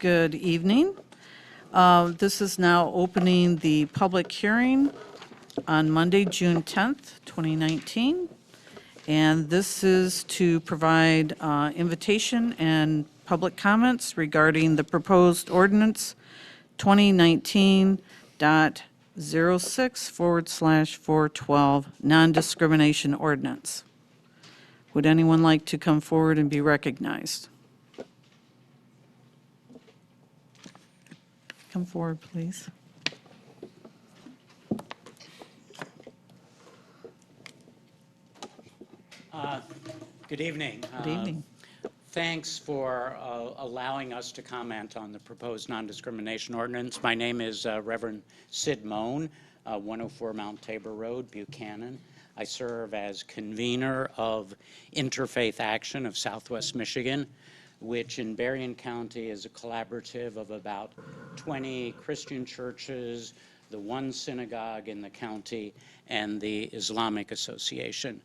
Good evening. This is now opening the public hearing on Monday, June 10th, 2019. And this is to provide invitation and public comments regarding the proposed ordinance 2019.06/412 non-discrimination ordinance. Would anyone like to come forward and be recognized? Come forward, please. Good evening. Good evening. Thanks for allowing us to comment on the proposed non-discrimination ordinance. My name is Reverend Sid Moan, 104 Mount Tabor Road, Buchanan. I serve as convener of Interfaith Action of Southwest Michigan, which in Berrien County is a collaborative of about 20 Christian churches, the one synagogue in the county, and the Islamic Association,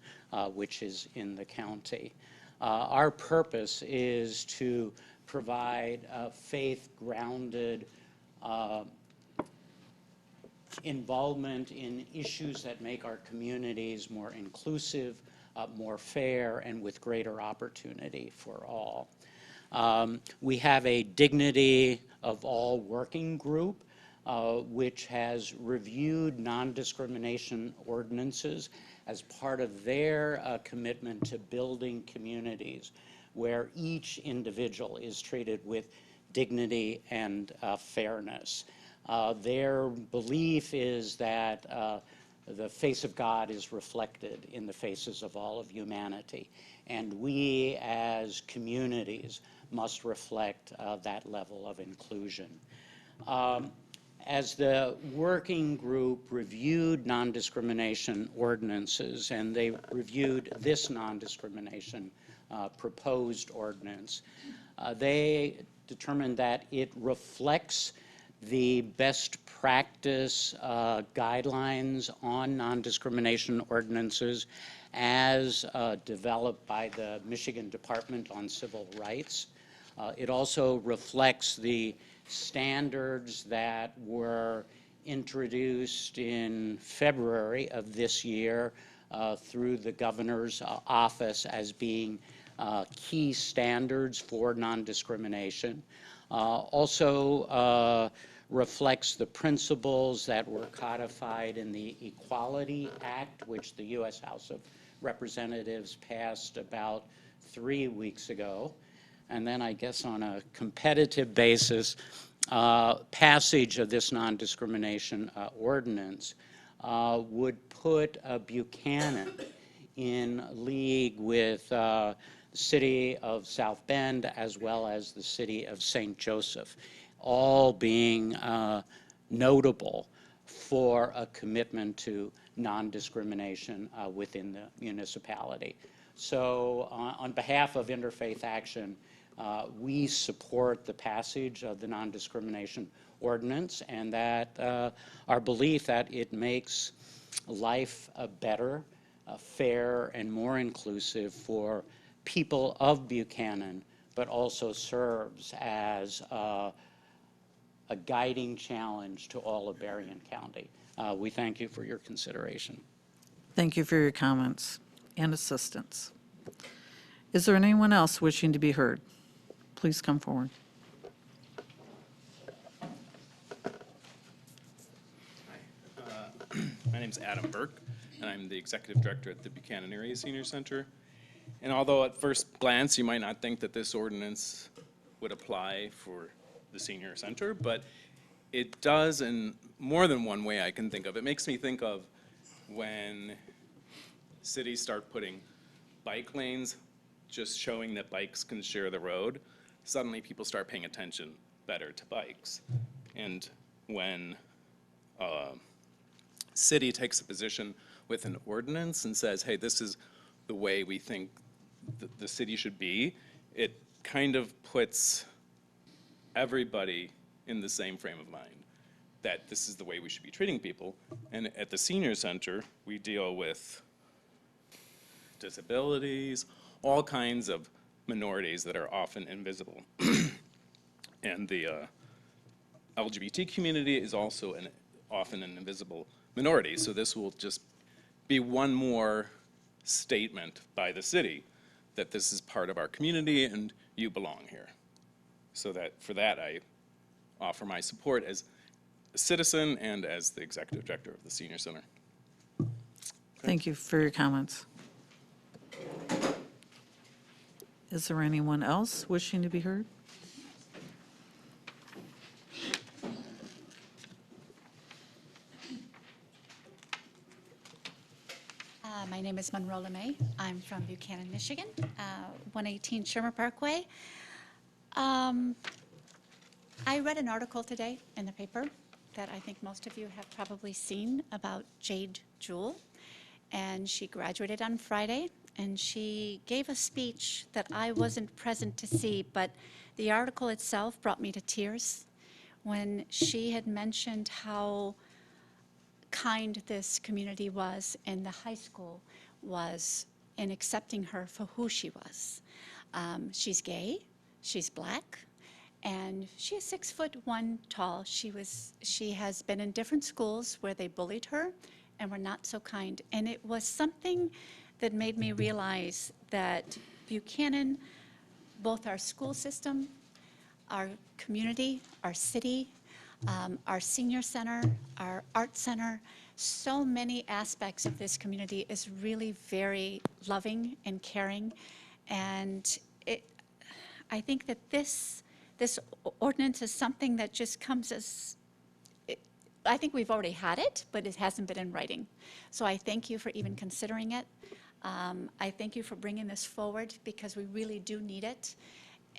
which is in the county. Our purpose is to provide faith-grounded involvement in issues that make our communities more inclusive, more fair, and with greater opportunity for all. We have a Dignity of All working group, which has reviewed non-discrimination ordinances as part of their commitment to building communities where each individual is treated with dignity and fairness. Their belief is that the face of God is reflected in the faces of all of humanity, and we as communities must reflect that level of inclusion. As the working group reviewed non-discrimination ordinances, and they reviewed this non-discrimination proposed ordinance, they determined that it reflects the best practice guidelines on non-discrimination ordinances as developed by the Michigan Department on Civil Rights. It also reflects the standards that were introduced in February of this year through the governor's office as being key standards for non-discrimination. Also reflects the principles that were codified in the Equality Act, which the U.S. House of Representatives passed about 3 weeks ago. And then I guess on a competitive basis, passage of this non-discrimination ordinance would put Buchanan in league with the city of South Bend as well as the city of St. Joseph, all being notable for a commitment to non-discrimination within the municipality. So on behalf of Interfaith Action, we support the passage of the non-discrimination ordinance, and that our belief that it makes life better, fair, and more inclusive for people of Buchanan, but also serves as a guiding challenge to all of Berrien County. We thank you for your consideration. Thank you for your comments and assistance. Is there anyone else wishing to be heard? Please come forward. Hi, my name is Adam Burke, and I'm the Executive Director at the Buchanan Area Senior Center. And although at first glance you might not think that this ordinance would apply for the Senior Center, but it does in more than one way I can think of. It makes me think of when cities start putting bike lanes, just showing that bikes can share the road. Suddenly people start paying attention better to bikes. And when a city takes a position with an ordinance and says, hey, this is the way we think the city should be, it kind of puts everybody in the same frame of mind, that this is the way we should be treating people. And at the Senior Center, we deal with disabilities, all kinds of minorities that are often invisible. And the LGBT community is also often an invisible minority. So this will just be one more statement by the city that this is part of our community and you belong here. So that for that, I offer my support as a citizen and as the executive director of the Senior Center. Thank you for your comments. Is there anyone else wishing to be heard? My name is Monroe LeMay. I'm from Buchanan, Michigan, 118 Shermer Parkway. I read an article today in the paper that I think most of you have probably seen about Jade Jewell. And she graduated on Friday, and she gave a speech that I wasn't present to see, but the article itself brought me to tears when she had mentioned how kind this community was and the high school was in accepting her for who she was. She's gay, she's black, and she is 6'1" tall. She has been in different schools where they bullied her and were not so kind. And it was something that made me realize that Buchanan, both our school system, our community, our city, our senior center, our art center, so many aspects of this community is really very loving and caring. And I think that this ordinance is something that just comes as, I think we've already had it, but it hasn't been in writing. So I thank you for even considering it. I thank you for bringing this forward because we really do need it.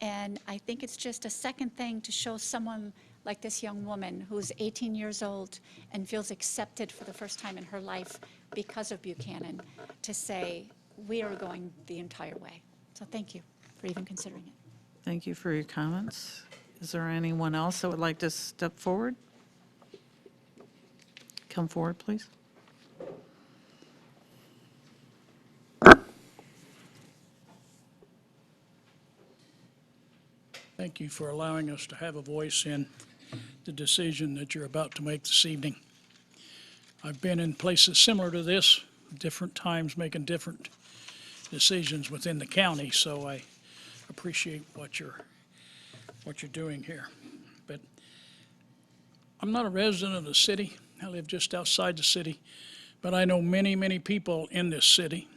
And I think it's just a second thing to show someone like this young woman who's 18 years old and feels accepted for the first time in her life because of Buchanan to say, we are going the entire way. So thank you for even considering it. Thank you for your comments. Is there anyone else that would like to step forward? Come forward, please. Thank you for allowing us to have a voice in the decision that you're about to make this evening. I've been in places similar to this, different times making different decisions within the county, so I appreciate what you're doing here. But I'm not a resident of the city. I live just outside the city, but I know many, many people in this city.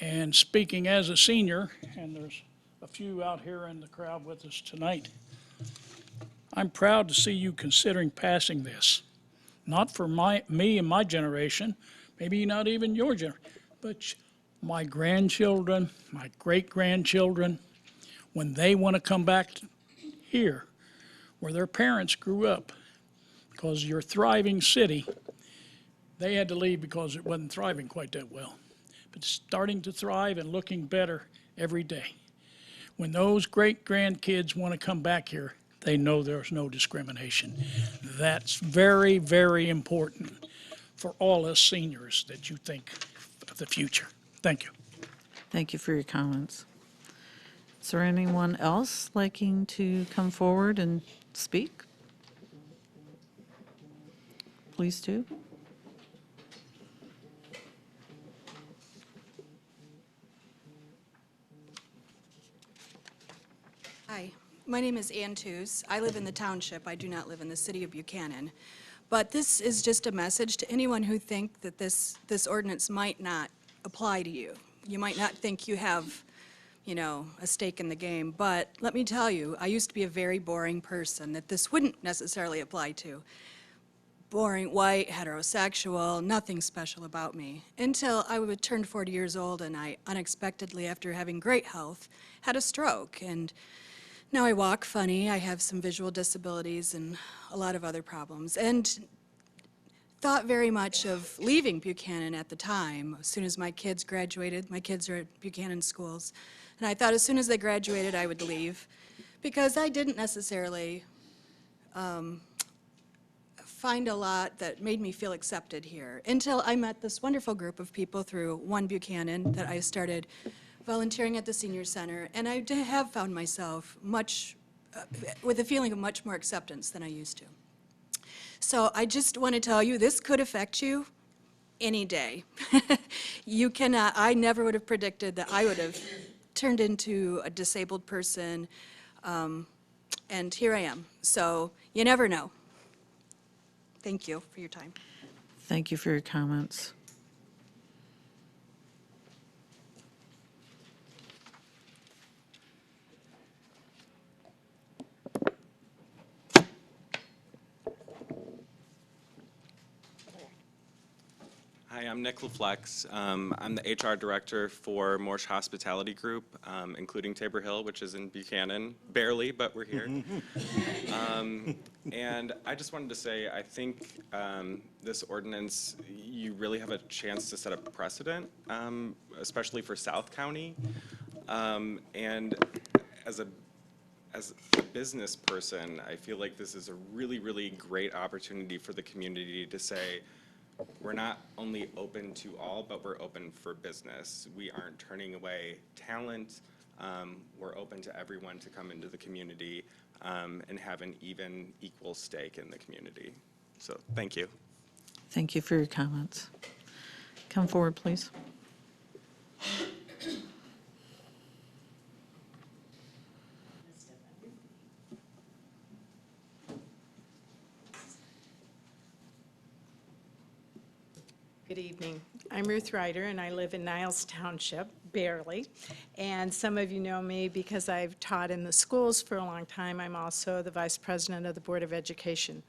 And speaking as a senior, and there's a few out here in the crowd with us tonight, I'm proud to see you considering passing this. Not for me and my generation, maybe not even your generation, but my grandchildren, my great-grandchildren, when they want to come back here, where their parents grew up, because your thriving city, they had to leave because it wasn't thriving quite that well. But it's starting to thrive and looking better every day. When those great-grandkids want to come back here, they know there's no discrimination. That's very, very important for all us seniors that you think of the future. Thank you. Thank you for your comments. Is there anyone else liking to come forward and speak? Please do. Hi, my name is Ann Tews. I live in the township. I do not live in the city of Buchanan. But this is just a message to anyone who think that this ordinance might not apply to you. You might not think you have, you know, a stake in the game. But let me tell you, I used to be a very boring person that this wouldn't necessarily apply to. Boring, white, heterosexual, nothing special about me. Until I turned 40 years old and I unexpectedly, after having great health, had a stroke. And now I walk funny, I have some visual disabilities and a lot of other problems. And thought very much of leaving Buchanan at the time. As soon as my kids graduated, my kids are at Buchanan schools, and I thought as soon as they graduated I would leave because I didn't necessarily find a lot that made me feel accepted here until I met this wonderful group of people through One Buchanan that I started volunteering at the Senior Center, and I have found myself much with a feeling of much more acceptance than I used to. So I just want to tell you, this could affect you any day. You cannot, I never would have predicted that I would have turned into a disabled person, and here I am. So you never know. Thank you for your time. Thank you for your comments. Hi, I'm Nick LaFlex. I'm the HR director for Morsch Hospitality Group, including Tabor Hill, which is in Buchanan. Barely, but we're here. And I just wanted to say, I think this ordinance, you really have a chance to set a precedent, especially for South County. And as a business person, I feel like this is a really, really great opportunity for the community to say, we're not only open to all, but we're open for business. We aren't turning away talent. We're open to everyone to come into the community and have an even equal stake in the community. So thank you. Thank you for your comments. Come forward, please. Good evening. I'm Ruth Ryder, and I live in Niles Township, barely. And some of you know me because I've taught in the schools for a long time. I'm also the Vice President of the Board of Education.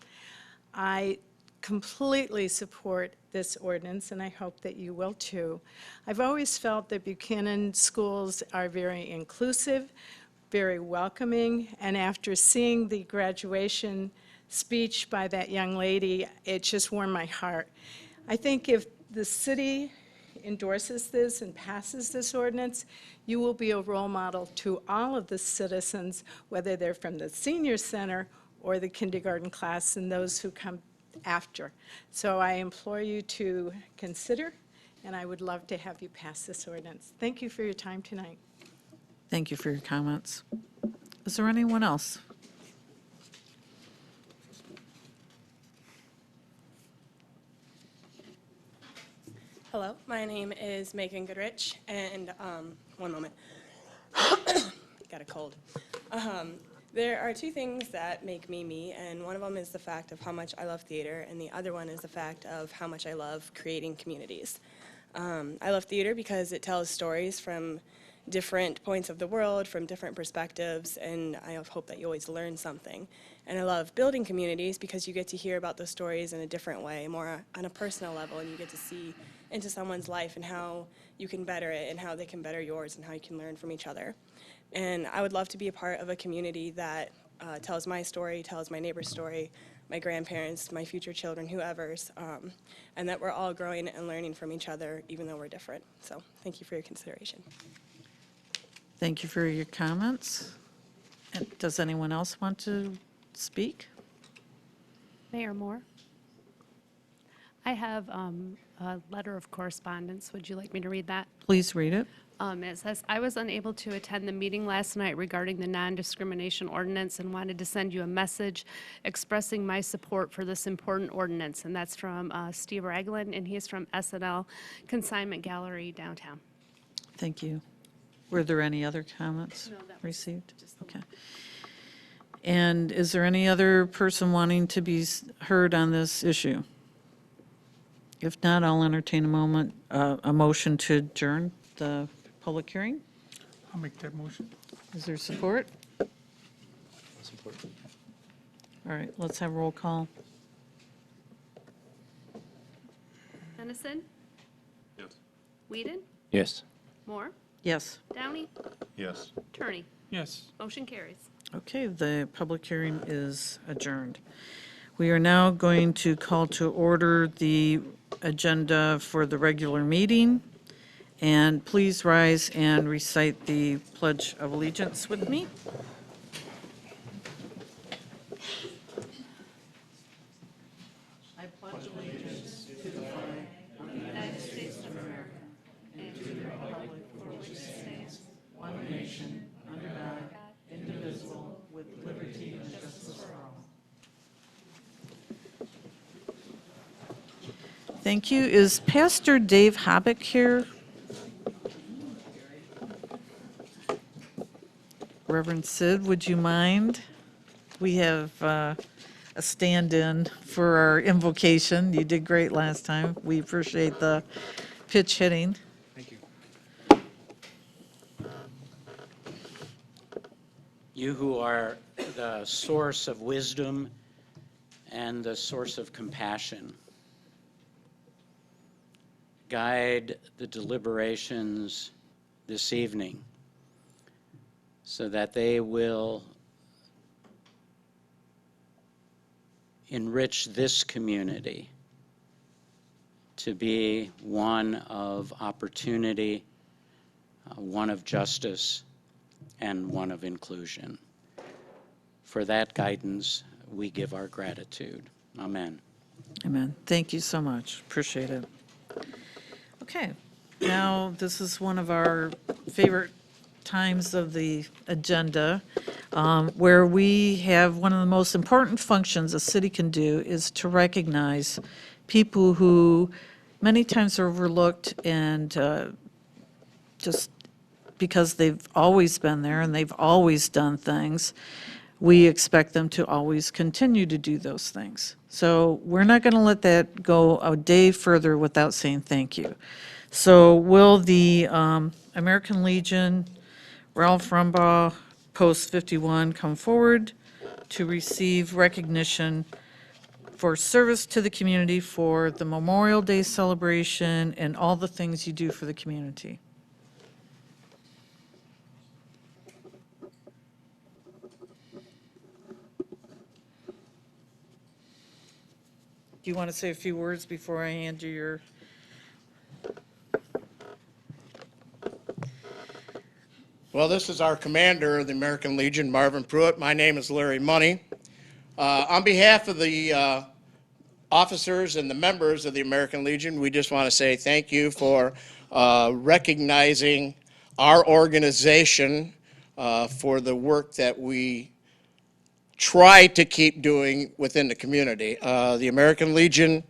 I completely support this ordinance, and I hope that you will too. I've always felt that Buchanan schools are very inclusive, very welcoming, and after seeing the graduation speech by that young lady, it just warmed my heart. I think if the city endorses this and passes this ordinance, you will be a role model to all of the citizens, whether they're from the senior center or the kindergarten class and those who come after. So I implore you to consider, and I would love to have you pass this ordinance. Thank you for your time tonight. Thank you for your comments. Is there anyone else? Hello, my name is Megan Goodrich, and one moment. Got a cold. There are two things that make me me, and one of them is the fact of how much I love theater, and the other one is the fact of how much I love creating communities. I love theater because it tells stories from different points of the world, from different perspectives, and I hope that you always learn something. And I love building communities because you get to hear about those stories in a different way, more on a personal level, and you get to see into someone's life and how you can better it and how they can better yours and how you can learn from each other. And I would love to be a part of a community that tells my story, tells my neighbor's story, my grandparents, my future children, whoever's, and that we're all growing and learning from each other even though we're different. So thank you for your consideration. Thank you for your comments. And does anyone else want to speak? Mayor Moore? I have a letter of correspondence. Would you like me to read that? Please read it. It says, I was unable to attend the meeting last night regarding the non-discrimination ordinance and wanted to send you a message expressing my support for this important ordinance. And that's from Steve Ragland, and he's from SNL Consignment Gallery downtown. Thank you. Were there any other comments No, that was received? just the Okay. And is there any other person wanting to be heard on this issue? If not, I'll entertain a motion to adjourn the public hearing. I'll make that motion. Is there support? Support. All right, let's have roll call. Dennison? Yes. Whedon? Yes. Moore? Yes. Downey? Yes. Turney? Yes. Motion carries. Okay, the public hearing is adjourned. We are now going to call to order the agenda for the regular meeting. And please rise and recite the Pledge of Allegiance with me. I pledge allegiance to the flag of the United States of America and to the republic for which it stands, one nation, under God, indivisible, with liberty Thank you. Is Pastor Dave Hobbick here? Reverend Sid, would you mind? We have a stand-in for our invocation. You did great last time. We appreciate the pitch hitting. Thank you. You who are the source of wisdom and the source of compassion, guide the deliberations this evening so that they will enrich this community to be one of opportunity, one of justice, and one of inclusion. For that guidance, we give our gratitude. Amen. Amen. Thank you so much. Appreciate it. Okay, now this is one of our favorite times of the agenda, where we have one of the most important functions a city can do is to recognize people who many times are overlooked and just because they've always been there and they've always done things, we expect them to always continue to do those things. So we're not going to let that go a day further without saying thank you. So will the American Legion, Ralph Rumbaugh, Post 51, come forward to receive recognition for service to the community for the Memorial Day celebration and all the things you do for the community? Do you want to say a few words before I hand you your? Well, this is our commander of the American Legion, Marvin Pruitt. My name is Larry Money. On behalf of the officers and the members of the American Legion, we just want to say thank you for recognizing our organization for the work that we try to keep doing within the community. The American Legion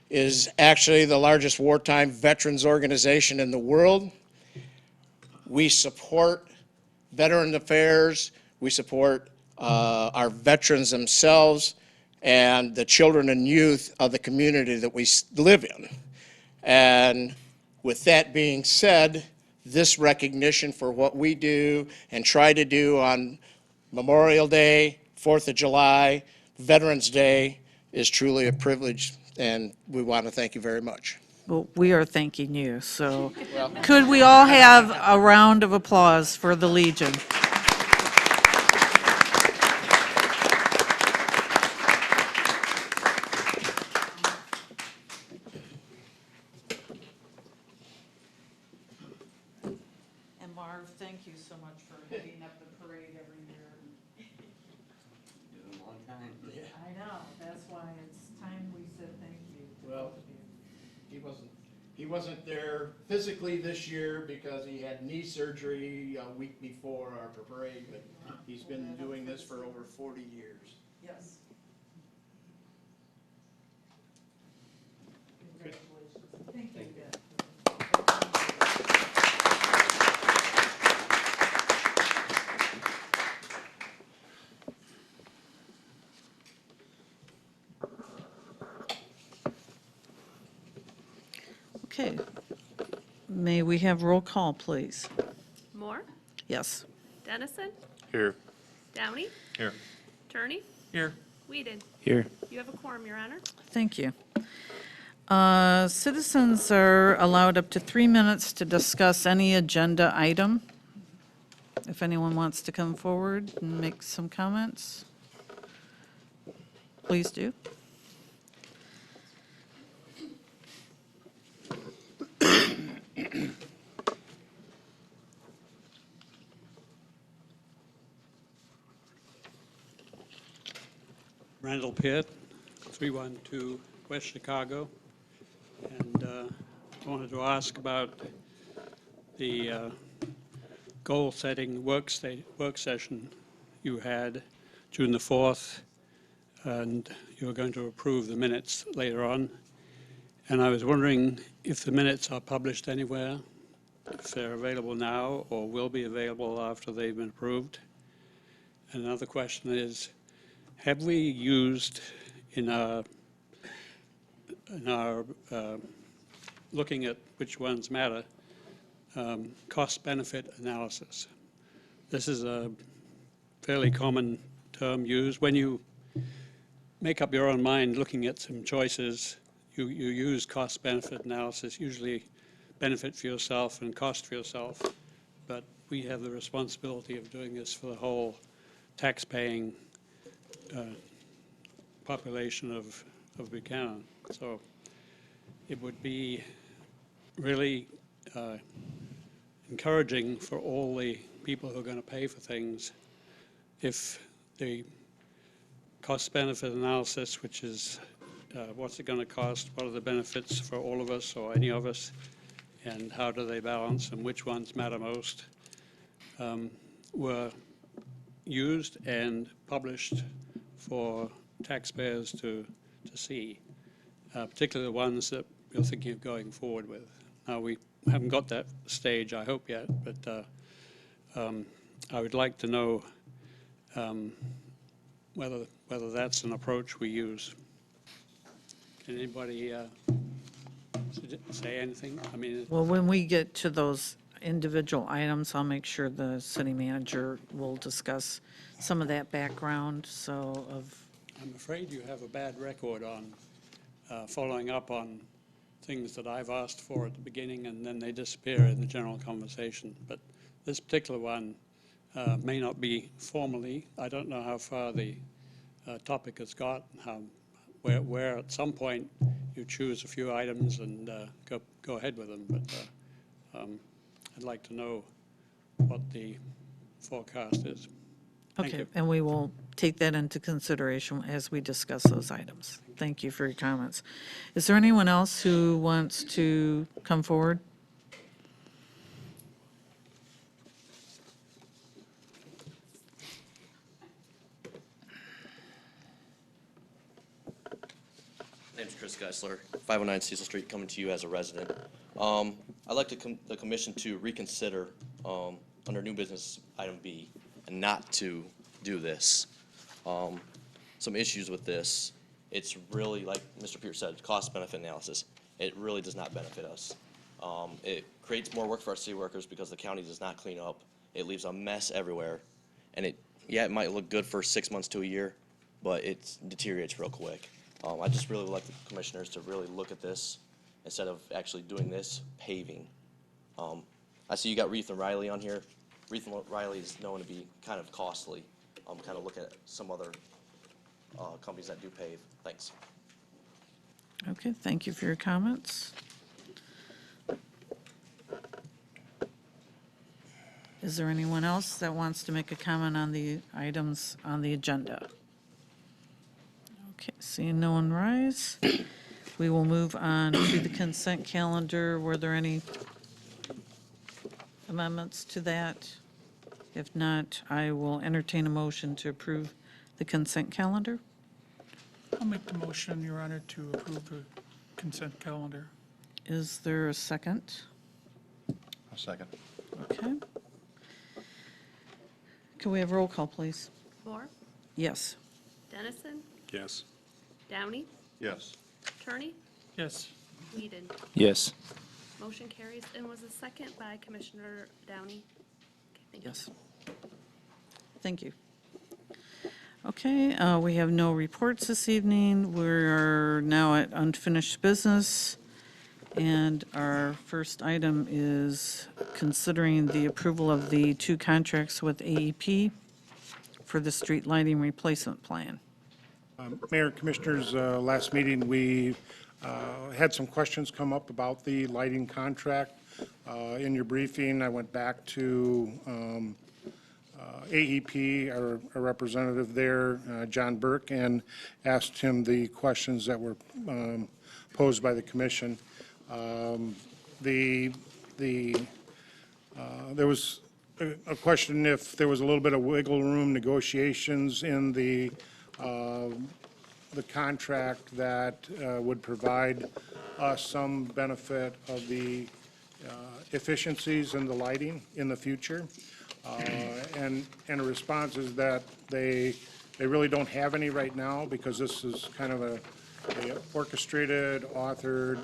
is actually the largest wartime veterans organization in the world. We support Veteran Affairs, we support our veterans themselves, and the children and youth of the community that we live in. And with that being said, this recognition for what we do and try to do on Memorial Day, 4th of July, Veterans Day is truly a privilege, and we want to thank you very much. Well, we are thanking you, so could we all have a round of applause for the Legion? And Marv, thank you so much for heading up the parade every year. Been a long time. Yeah. I know, that's why it's time we said thank you. Well, he wasn't there physically this year because he had knee surgery a week before our parade, but he's been doing this for over 40 years. Yes. Congratulations. Thank you again. Okay. May we have roll call, please? Moore, Yes. Dennison, Here. Downey, Here. Turney, Here. Whedon. Here. You have a quorum, Your Honor. Thank you. Citizens are allowed up to 3 minutes to discuss any agenda item. If anyone wants to come forward and make some comments, please do. Randall Pitt, 312 West Chicago. And I wanted to ask about the goal-setting work session you had June the 4th, and you were going to approve the minutes later on. And I was wondering if the minutes are published anywhere, if they're available now or will be available after they've been approved. And another question is, have we used in our looking at which ones matter, cost-benefit analysis? This is a fairly common term used. When you make up your own mind looking at some choices, you use cost-benefit analysis, usually benefit for yourself and cost for yourself. But we have the responsibility of doing this for the whole tax-paying population of Buchanan. So it would be really encouraging for all the people who are going to pay for things if the cost-benefit analysis, which is what's it going to cost, what are the benefits for all of us or any of us, and how do they balance and which ones matter most, were used and published for taxpayers to see, particularly the ones that we're thinking of going forward with. Now, we haven't got that stage, I hope, yet, but I would like to know whether that's an approach we use. Can anybody say anything? I mean, Well, when we get to those individual items, I'll make sure the city manager will discuss some of that background, so I'm afraid you have a bad record on following up on things that I've asked for at the beginning and then they disappear in the general conversation. But this particular one may not be formally. I don't know how far the topic has got, where at some point you choose a few items and go ahead with them. But I'd like to know what the forecast is. Thank okay, you. and we will take that into consideration as we discuss those items. Thank you for your comments. Is there anyone else who wants to come forward? My name's Chris Geisler, 509 Cecil Street, coming to you as a resident. I'd like the commission to reconsider under new business item B and not to do this. Some issues with this. It's really, like Mr. Pierce said, cost-benefit analysis. It really does not benefit us. It creates more work for our city workers because the county does not clean up. It leaves a mess everywhere. And it might look good for 6 months to a year, but it deteriorates real quick. I just really would like the commissioners to really look at this instead of actually doing this paving. I see you got Reith and Riley on here. Reith and Riley is known to be kind of costly. Kind of looking at some other companies that do pave. Thanks. Okay, thank you for your comments. Is there anyone else that wants to make a comment on the items on the agenda? Okay, seeing no one rise, we will move on to the consent calendar. Were there any amendments to that? If not, I will entertain a motion to approve the consent calendar. I'll make the motion, Your Honor, to approve the consent calendar. Is there a second? I'll second. Okay. Can we have roll call, please? Moore, Yes. Dennison, Yes. Downey, Yes. Turney, Yes. Whedon. Yes. Motion carries and was a second by Commissioner Downey. Okay, thank you. Yes. Thank you. Okay, we have no reports this evening. We're now at unfinished business. And our first item is considering the approval of the 2 contracts with AEP for the street lighting replacement plan. Mayor, Commissioners, last meeting, we had some questions come up about the lighting contract. In your briefing, I went back to AEP, our representative there, John Burke, and asked him the questions that were posed by the commission. There was a question if there was a little bit of wiggle room negotiations in the contract that would provide us some benefit of the efficiencies in the lighting in the future. And a response is that they really don't have any right now, because this is kind of a orchestrated, authored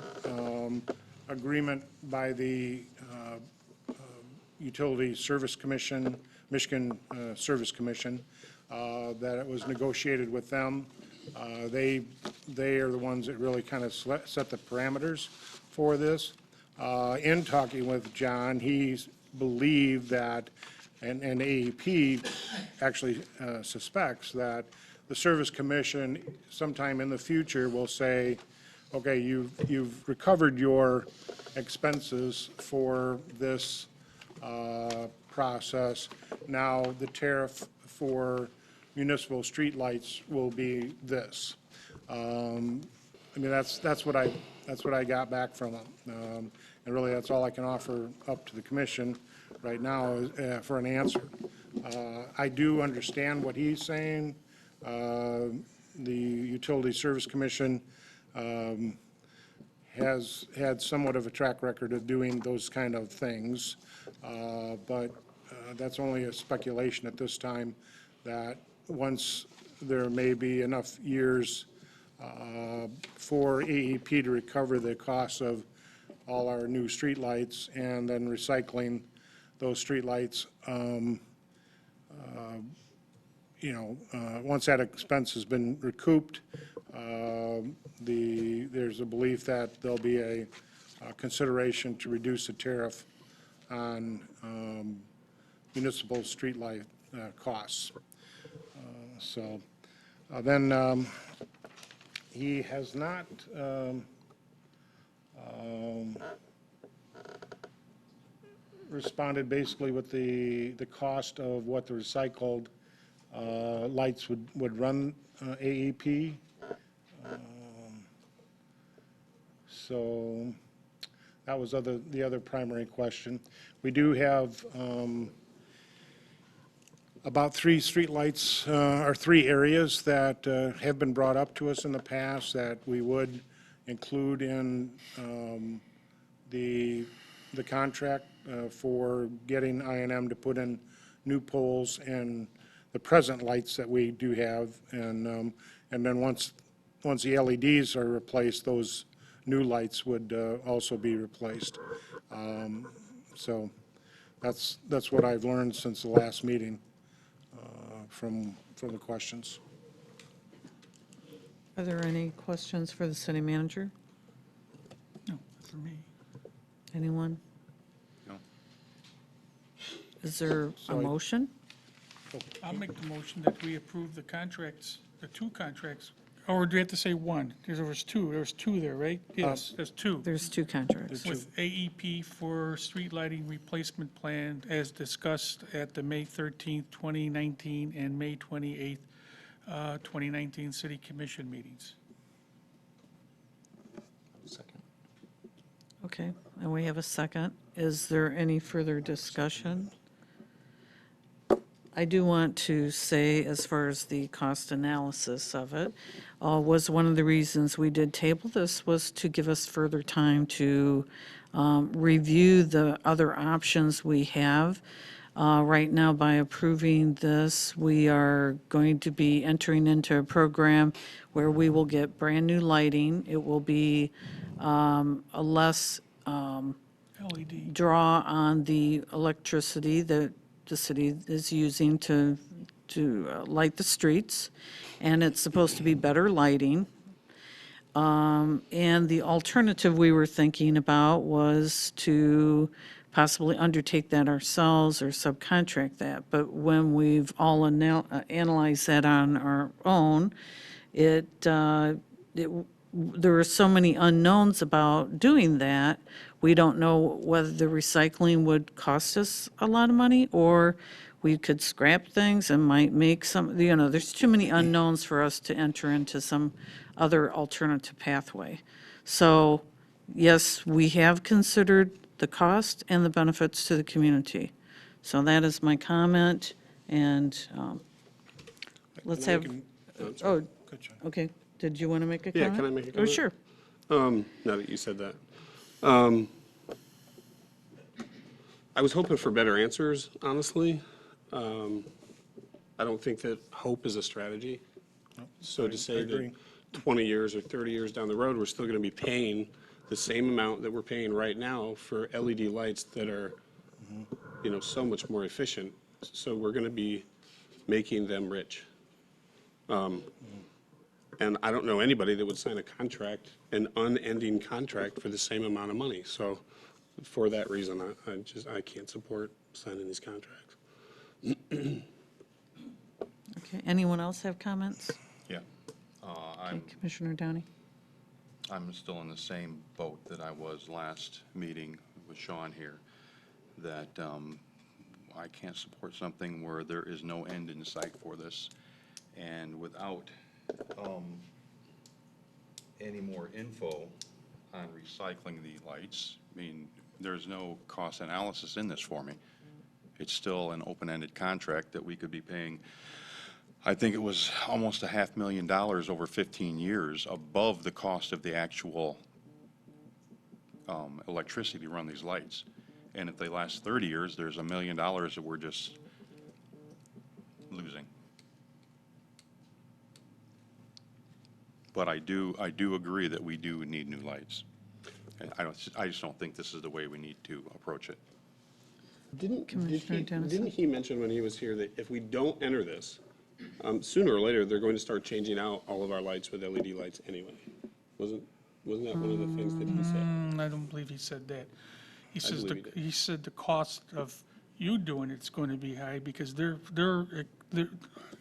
agreement by the Utility Service Commission, Michigan Service Commission, that it was negotiated with them. They are the ones that really kind of set the parameters for this. In talking with John, he believed that, and AEP actually suspects that the Service Commission sometime in the future will say, okay, you've recovered your expenses for this process. Now the tariff for municipal streetlights will be this. I mean, that's what I got back from them. And really, that's all I can offer up to the commission right now for an answer. I do understand what he's saying. The Utility Service Commission has had somewhat of a track record of doing those kind of things, but that's only a speculation at this time, that once there may be enough years for AEP to recover the costs of all our new streetlights and then recycling those streetlights, once that expense has been recouped, there's a belief that there'll be a consideration to reduce the tariff on municipal streetlight costs. Then he has not responded basically with the cost of what the recycled lights would run AEP. So that was the other primary question. We do have about 3 streetlights, or 3 areas that have been brought up to us in the past that we would include in the contract for getting I&M to put in new poles and the present lights that we do have. And then once the LEDs are replaced, those new lights would also be replaced. So that's what I've learned since the last meeting from the questions. Are there any questions for the city manager? No, for me. Anyone? No. Is there a motion? I'll make the motion that we approve the contracts, the 2 contracts. Or do we have to say 1? Because there was 2. There was 2 there, right? Yes, there's 2. There's 2 contracts. With AEP for street lighting replacement plan as discussed at the May 13th, 2019 and May 28th, 2019 City Commission meetings. Okay, and we have a second. Is there any further discussion? I do want to say, as far as the cost analysis of it, was one of the reasons we did table this was to give us further time to review the other options we have. Right now, by approving this, we are going to be entering into a program where we will get brand-new lighting. It will be a less LED. draw on the electricity that the city is using to light the streets, and it's supposed to be better lighting. And the alternative we were thinking about was to possibly undertake that ourselves or subcontract that. But when we've all analyzed that on our own, there are so many unknowns about doing that. We don't know whether the recycling would cost us a lot of money, or we could scrap things and might make some, there's too many unknowns for us to enter into some other alternative pathway. So, yes, we have considered the cost and the benefits to the community. So that is my comment, and let's have, Good, oh, John. okay. Did you want to make a Yeah, comment? can I make a Oh, comment? sure. Now that you said that. I was hoping for better answers, honestly. I don't think that hope is a strategy. So to say that agree. 20 years or 30 years down the road, we're still going to be paying the same amount that we're paying right now for LED lights that are, you know, so much more efficient. So we're going to be making them rich. And I don't know anybody that would sign a contract, an unending contract for the same amount of money. So for that reason, I can't support signing these contracts. Okay, anyone else have comments? Yeah. Okay, Commissioner Downey? I'm still in the same boat that I was last meeting with Sean here, that I can't support something where there is no end in sight for this. And without any more info on recycling the lights, I mean, there's no cost analysis in this for me. It's still an open-ended contract that we could be paying, I think it was almost $500,000 over 15 years above the cost of the actual electricity to run these lights. And if they last 30 years, there's $1 million that we're just losing. But I do agree that we do need new lights. And I just don't think this is the way we need to approach it. Didn't he mention when he was here that if we don't enter this, sooner or later, they're going to start changing out all of our lights with LED lights anyway? Wasn't that one of the things that he said? I don't believe he said that. He I says, believe he did. he said the cost of you doing it's going to be high because they're,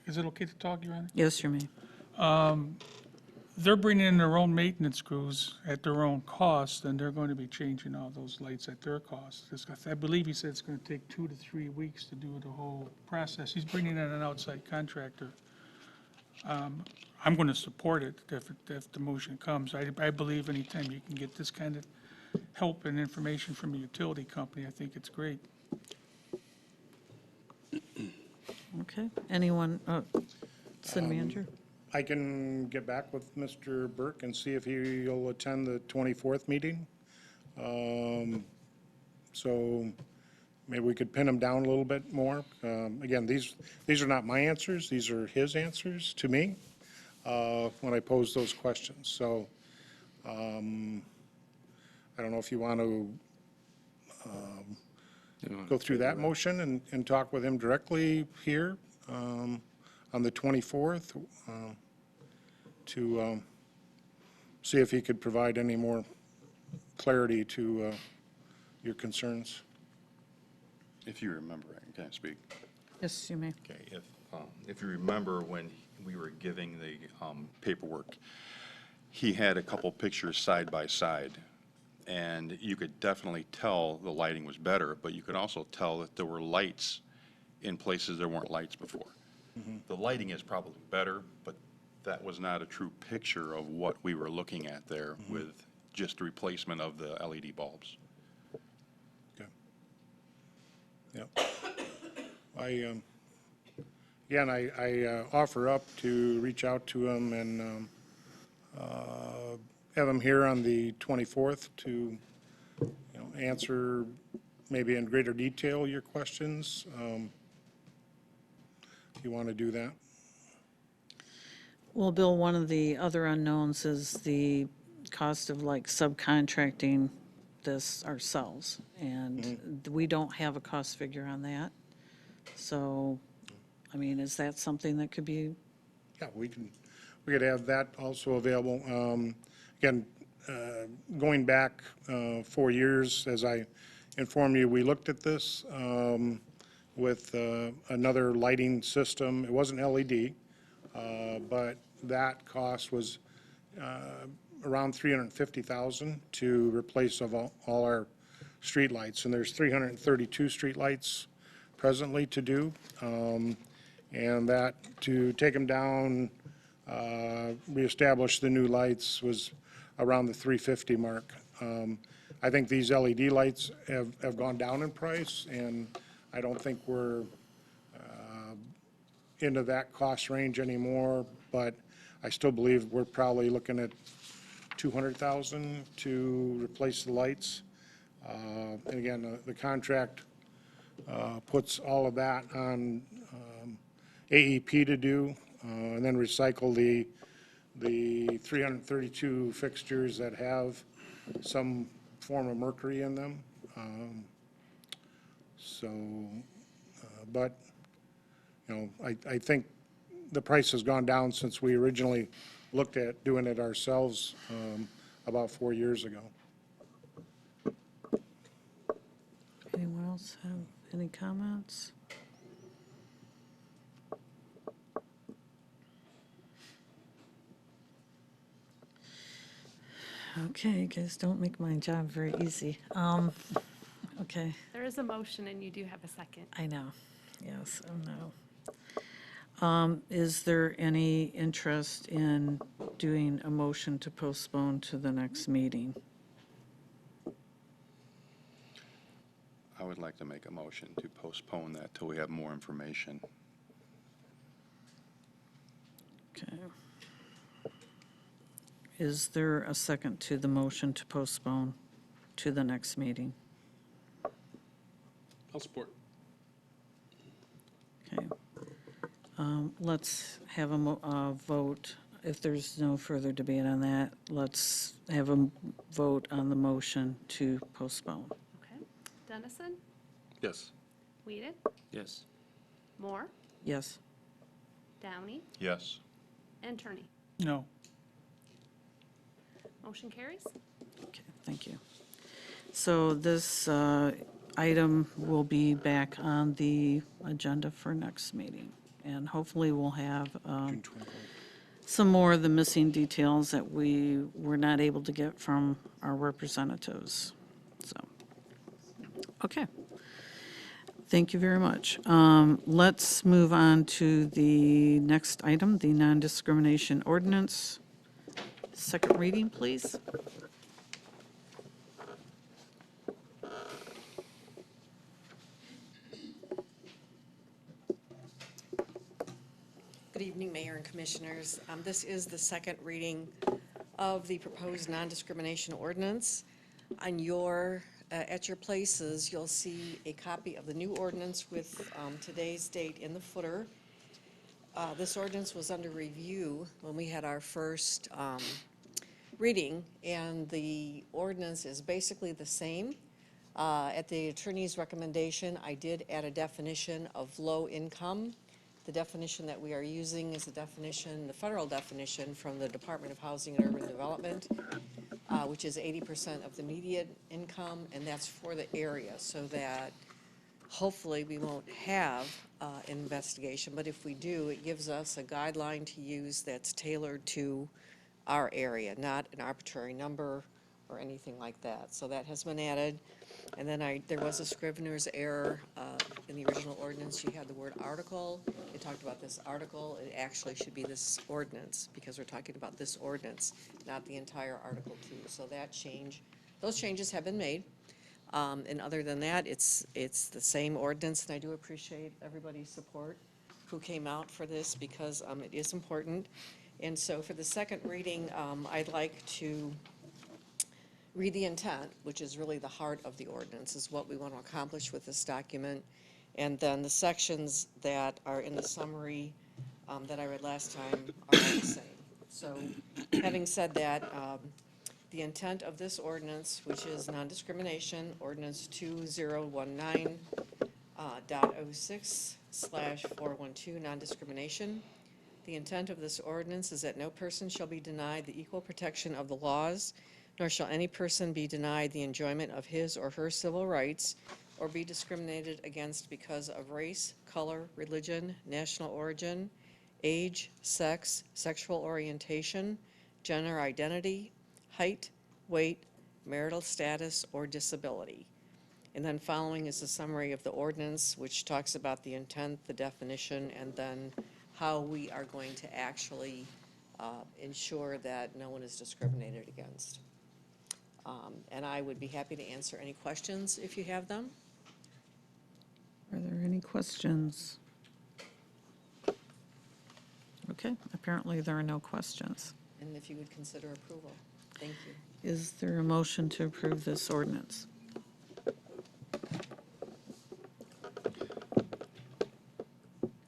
is it okay to talk, Your Honor? Yes, you may. They're bringing in their own maintenance crews at their own cost, and they're going to be changing all those lights at their cost. I believe he said it's going to take 2 to 3 weeks to do the whole process. He's bringing in an outside contractor. I'm going to support it if the motion comes. I believe anytime you can get this kind of help and information from a utility company, I think it's great. Okay, anyone, City Manager? I can get back with Mr. Burke and see if he'll attend the 24th meeting. So maybe we could pin him down a little bit more. Again, these are not my answers, these are his answers to me when I pose those questions. So I don't know if you want to go through that motion and talk with him directly here on the 24th to see if he could provide any more clarity to your concerns. If you remember, can I speak? Yes, you may. Okay, if you remember when we were giving the paperwork, he had a couple pictures side by side, and you could definitely tell the lighting was better, but you could also tell that there were lights in places there weren't lights before. The lighting is probably better, but that was not a true picture of what we were looking at there with just the replacement of the LED bulbs. Yeah. Again, I offer up to reach out to him and have him here on the 24th to, answer maybe in greater detail your questions. If you want to do that. Well, Bill, one of the other unknowns is the cost of like subcontracting this ourselves. And we don't have a cost figure on that. So, I mean, is that something that could be? Yeah, we could have that also available. Again, going back 4 years, as I informed you, we looked at this with another lighting system. It wasn't LED, but that cost was around $350,000 to replace of all our streetlights. And there's 332 streetlights presently to do. And that, to take them down, reestablish the new lights was around the 350 mark. I think these LED lights have gone down in price, and I don't think we're into that cost range anymore, but I still believe we're probably looking at $200,000 to replace the lights. And again, the contract puts all of that on AEP to do, and then recycle the 332 fixtures that have some form of mercury in them. But, you know, I think the price has gone down since we originally looked at doing it ourselves about 4 years ago. Anyone else have any comments? Okay, guys, don't make my job very easy. Okay, There is a motion and you do have a second. I know. Yes, I know. Is there any interest in doing a motion to postpone to the next meeting? I would like to make a motion to postpone that till we have more information. Okay. Is there a second to the motion to postpone to the next meeting? I'll support. Okay. Let's have a vote. If there's no further debate on that, let's have a vote on the motion to postpone. Okay. Dennison, Yes. Whedon, Yes. Moore, Yes. Downey, Yes. and Turney. No. Motion carries. Okay, thank you. So this item will be back on the agenda for next meeting. And hopefully we'll have some more of the missing details that we were not able to get from our representatives. So, okay. Thank you very much. Let's move on to the next item, the non-discrimination ordinance. Second reading, please. Good evening, Mayor and Commissioners. This is the second reading of the proposed non-discrimination ordinance. On your, at your places, you'll see a copy of the new ordinance with today's date in the footer. This ordinance was under review when we had our first reading, and the ordinance is basically the same. At the attorney's recommendation, I did add a definition of low income. The definition that we are using is a definition, the federal definition from the Department of Housing and Urban Development, which is 80% of the median income, and that's for the area, so that hopefully we won't have an investigation, but if we do, it gives us a guideline to use that's tailored to our area, not an arbitrary number or anything like that. So that has been added. And then there was a Scrivener's error in the original ordinance. You had the word article. It talked about this article. It actually should be this ordinance, because we're talking about this ordinance, not the entire Article 2. So that change, those changes have been made. And other than that, it's the same ordinance, and I do appreciate everybody's support who came out for this, because it is important. And so for the second reading, I'd like to read the intent, which is really the heart of the ordinance, is what we want to accomplish with this document. And then the sections that are in the summary that I read last time are all the same. So having said that, the intent of this ordinance, which is non-discrimination, ordinance 2019.06/412, non-discrimination. The intent of this ordinance is that no person shall be denied the equal protection of the laws, nor shall any person be denied the enjoyment of his or her civil rights, or be discriminated against because of race, color, religion, national origin, age, sex, sexual orientation, gender identity, height, weight, marital status, or disability. And then following is a summary of the ordinance, which talks about the intent, the definition, and then how we are going to actually ensure that no one is discriminated against. And I would be happy to answer any questions if you have them. Are there any questions? Okay, apparently there are no questions. And if you would consider approval. Thank you. Is there a motion to approve this ordinance?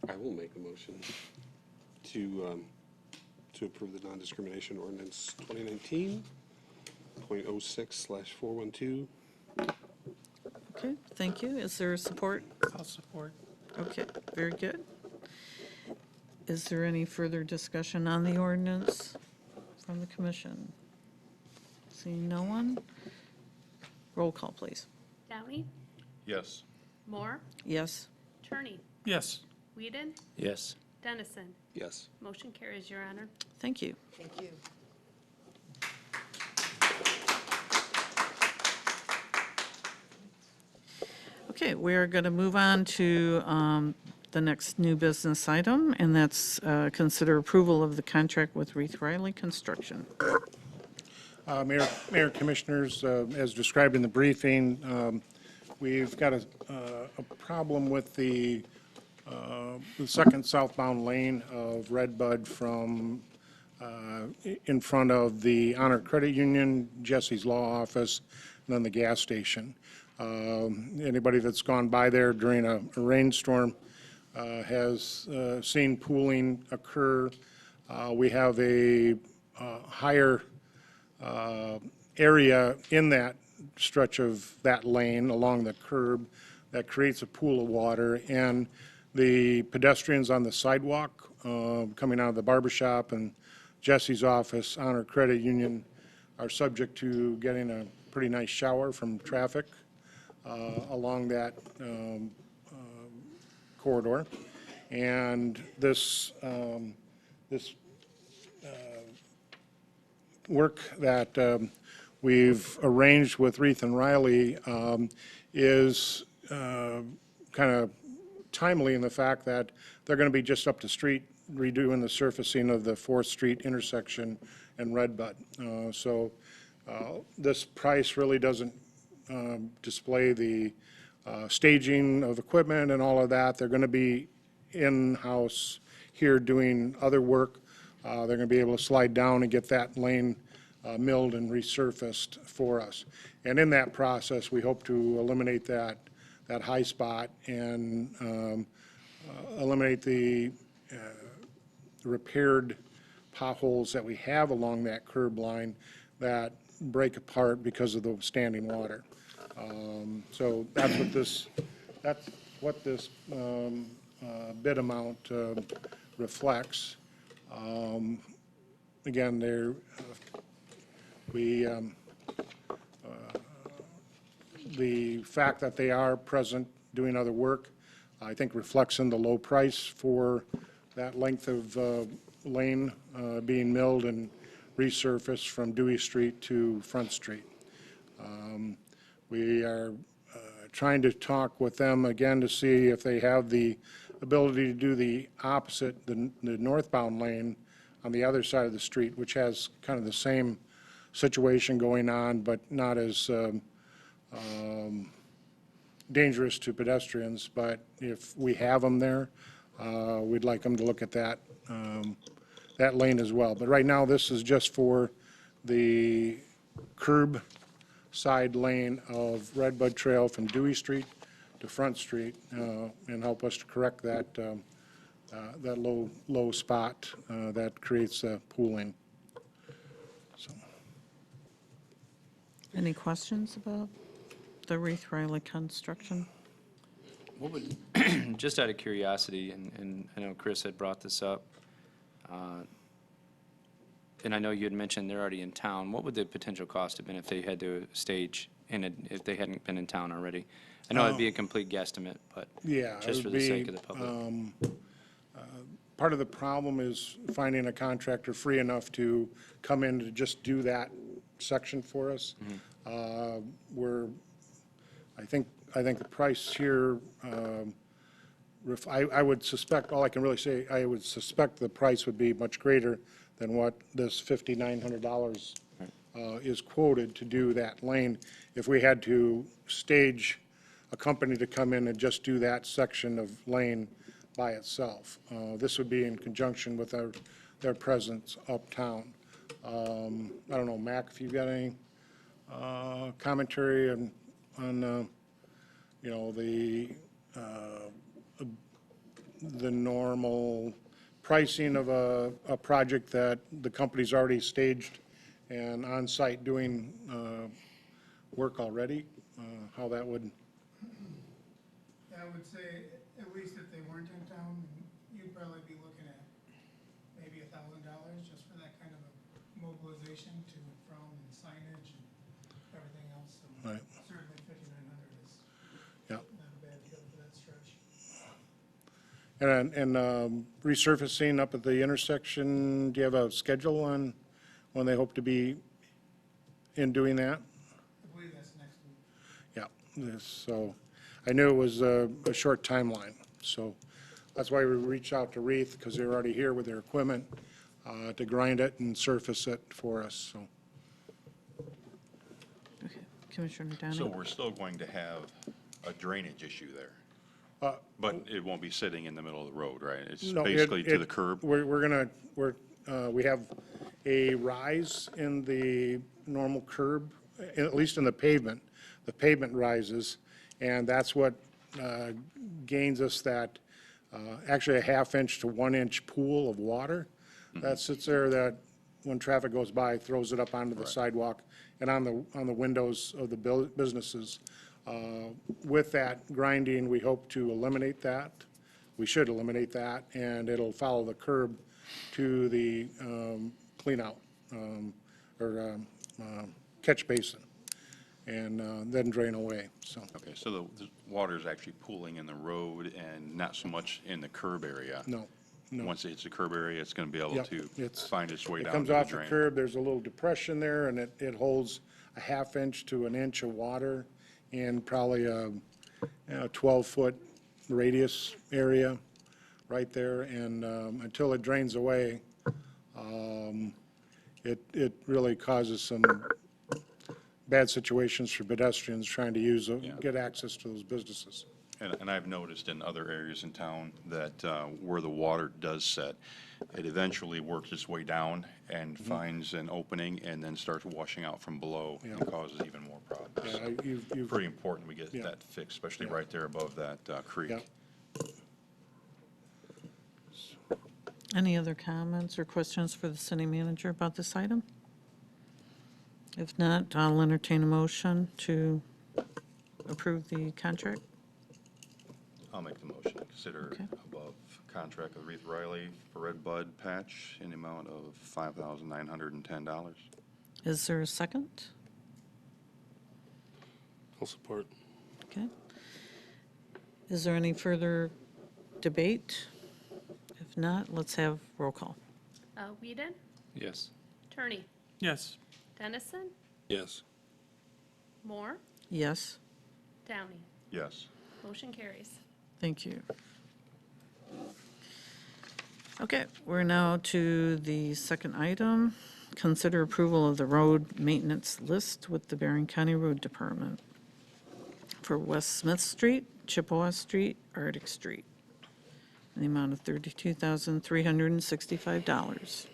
I will make a motion to approve the non-discrimination ordinance 2019.06/412. Okay, thank you. Is there support? I'll support. Okay, very good. Is there any further discussion on the ordinance from the commission? Seeing no one? Roll call, please. Downey, Yes. Moore, Yes. Turney, Yes. Whedon, Yes. Dennison. Yes. Motion carries, Your Honor. Thank you. Thank you. Okay, we are going to move on to the next new business item, and that's consider approval of the contract with Reith Riley Construction. Mayor, Commissioners, as described in the briefing, we've got a problem with the second southbound lane of Redbud from in front of the Honor Credit Union, Jesse's Law Office, and then the gas station. Anybody that's gone by there during a rainstorm has seen pooling occur. We have a higher area in that stretch of that lane along the curb that creates a pool of water, and the pedestrians on the sidewalk coming out of the barber shop and Jesse's office, Honor Credit Union, are subject to getting a pretty nice shower from traffic along that corridor. And this work that we've arranged with Reith and Riley is kind of timely in the fact that they're going to be just up the street redoing the surfacing of the 4th Street intersection and Redbud. So this price really doesn't display the staging of equipment and all of that. They're going to be in-house here doing other work. They're going to be able to slide down and get that lane milled and resurfaced for us. And in that process, we hope to eliminate that high spot and eliminate the repaired potholes that we have along that curb line that break apart because of the standing water. So that's what this bid amount reflects. Again, the fact that they are present doing other work, I think reflects in the low price for that length of lane being milled and resurfaced from Dewey Street to Front Street. We are trying to talk with them again to see if they have the ability to do the opposite, the northbound lane on the other side of the street, which has kind of the same situation going on, but not as dangerous to pedestrians. But if we have them there, we'd like them to look at that lane as well. But right now, this is just for the curb side lane of Redbud Trail from Dewey Street to Front Street, and help us to correct that that low spot that creates pooling. So. Any questions about the Reith Riley Construction? What would, just out of curiosity, and I know Chris had brought this up, and I know you had mentioned they're already in town, what would the potential cost have been if they had to stage if they hadn't been in town already? I know it'd be a complete guesstimate, but Yeah, it just for would the be, sake of the public. Part of the problem is finding a contractor free enough to come in to just do that section for us. I think the price here, I would suspect, all I can really say, I would suspect the price would be much greater than what this $5,900 is quoted to do that lane. If we had to stage a company to come in and just do that section of lane by itself. This would be in conjunction with their presence uptown. I don't know, Mac, if you've got any commentary on you know, the normal pricing of a project that the company's already staged and on-site doing work already, how that would, I would say, at least if they weren't in town, you'd probably be looking at maybe $1,000 just for that kind of a mobilization to and from and signage and everything else. So Right. certainly 5,900 is yeah. not a bad deal for that stretch. And resurfacing up at the intersection, do you have a schedule on when they hope to be in doing that? I believe that's next week. Yeah, so I knew it was a short timeline, so that's why we reached out to Reith, because they're already here with their equipment to grind it and surface it for us, so. Okay, Commissioner Downey? So we're still going to have a drainage issue there? But it won't be sitting in the middle of the road, right? It's No, basically to the curb? We have a rise in the normal curb, at least in the pavement. The pavement rises, and that's what gains us that, actually a 1/2 inch to 1 inch pool of water that sits there that, when traffic goes by, throws it up onto the sidewalk and on the windows of the businesses. With that grinding, we hope to eliminate that. We should eliminate that, and it'll follow the curb to the cleanout or catch basin, and then drain away, so. Okay, so the water's actually pooling in the road and not so much in the curb area? No, no. Once it hits the curb area, it's going to be able Yep, to it's- find its way It down comes to the off the drain? curb, there's a little depression there, and it holds a 1/2 inch to 1 inch of water in probably a 12-foot radius area right there, and until it drains away, it really causes some bad situations for pedestrians trying to get access to those businesses. And I've noticed in other areas in town that where the water does set, it eventually works its way down and finds an opening and then starts washing out from below and causes even more problems. Yeah, you've- Pretty important we get Yeah. that fixed, especially Yeah. right there above that creek. Yeah. Any other comments or questions for the city manager about this item? If not, I'll entertain a motion to approve the contract. I'll make the motion. Consider Okay. above contract with Reith Riley for Red Bud patch in the amount of $5,910. Is there a second? I'll support. Okay. Is there any further debate? If not, let's have roll call. Whedon, Yes. Turney, Yes. Dennison, Yes. Moore, Yes, Downey. Yes. Motion carries. thank you. Okay, we're now to the second item. Consider approval of the road maintenance list with the Bering County Road Department for West Smith Street, Chippewa Street, Arctic Street, in the amount of $32,365.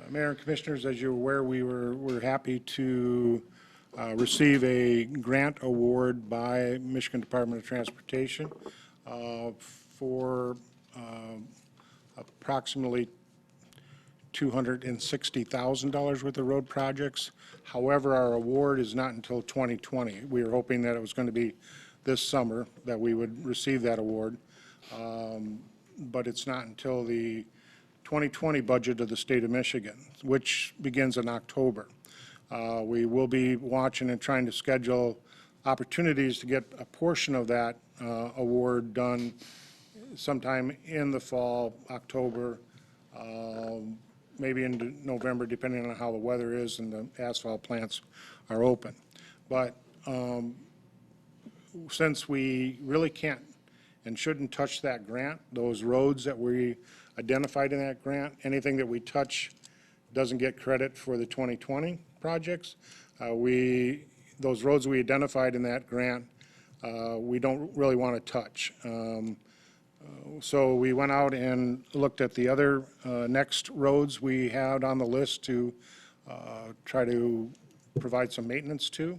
Mayor and Commissioners, as you're aware, we're happy to receive a grant award by Michigan Department of Transportation for approximately $260,000 worth of road projects. However, our award is not until 2020. We were hoping that it was going to be this summer that we would receive that award, but it's not until the 2020 budget of the state of Michigan, which begins in October. We will be watching and trying to schedule opportunities to get a portion of that award done sometime in the fall, October, maybe into November, depending on how the weather is and the asphalt plants are open. But since we really can't and shouldn't touch that grant, those roads that we identified in that grant, anything that we touch doesn't get credit for the 2020 projects. Those roads we identified in that grant, we don't really want to touch. So we went out and looked at the other next roads we had on the list to try to provide some maintenance to.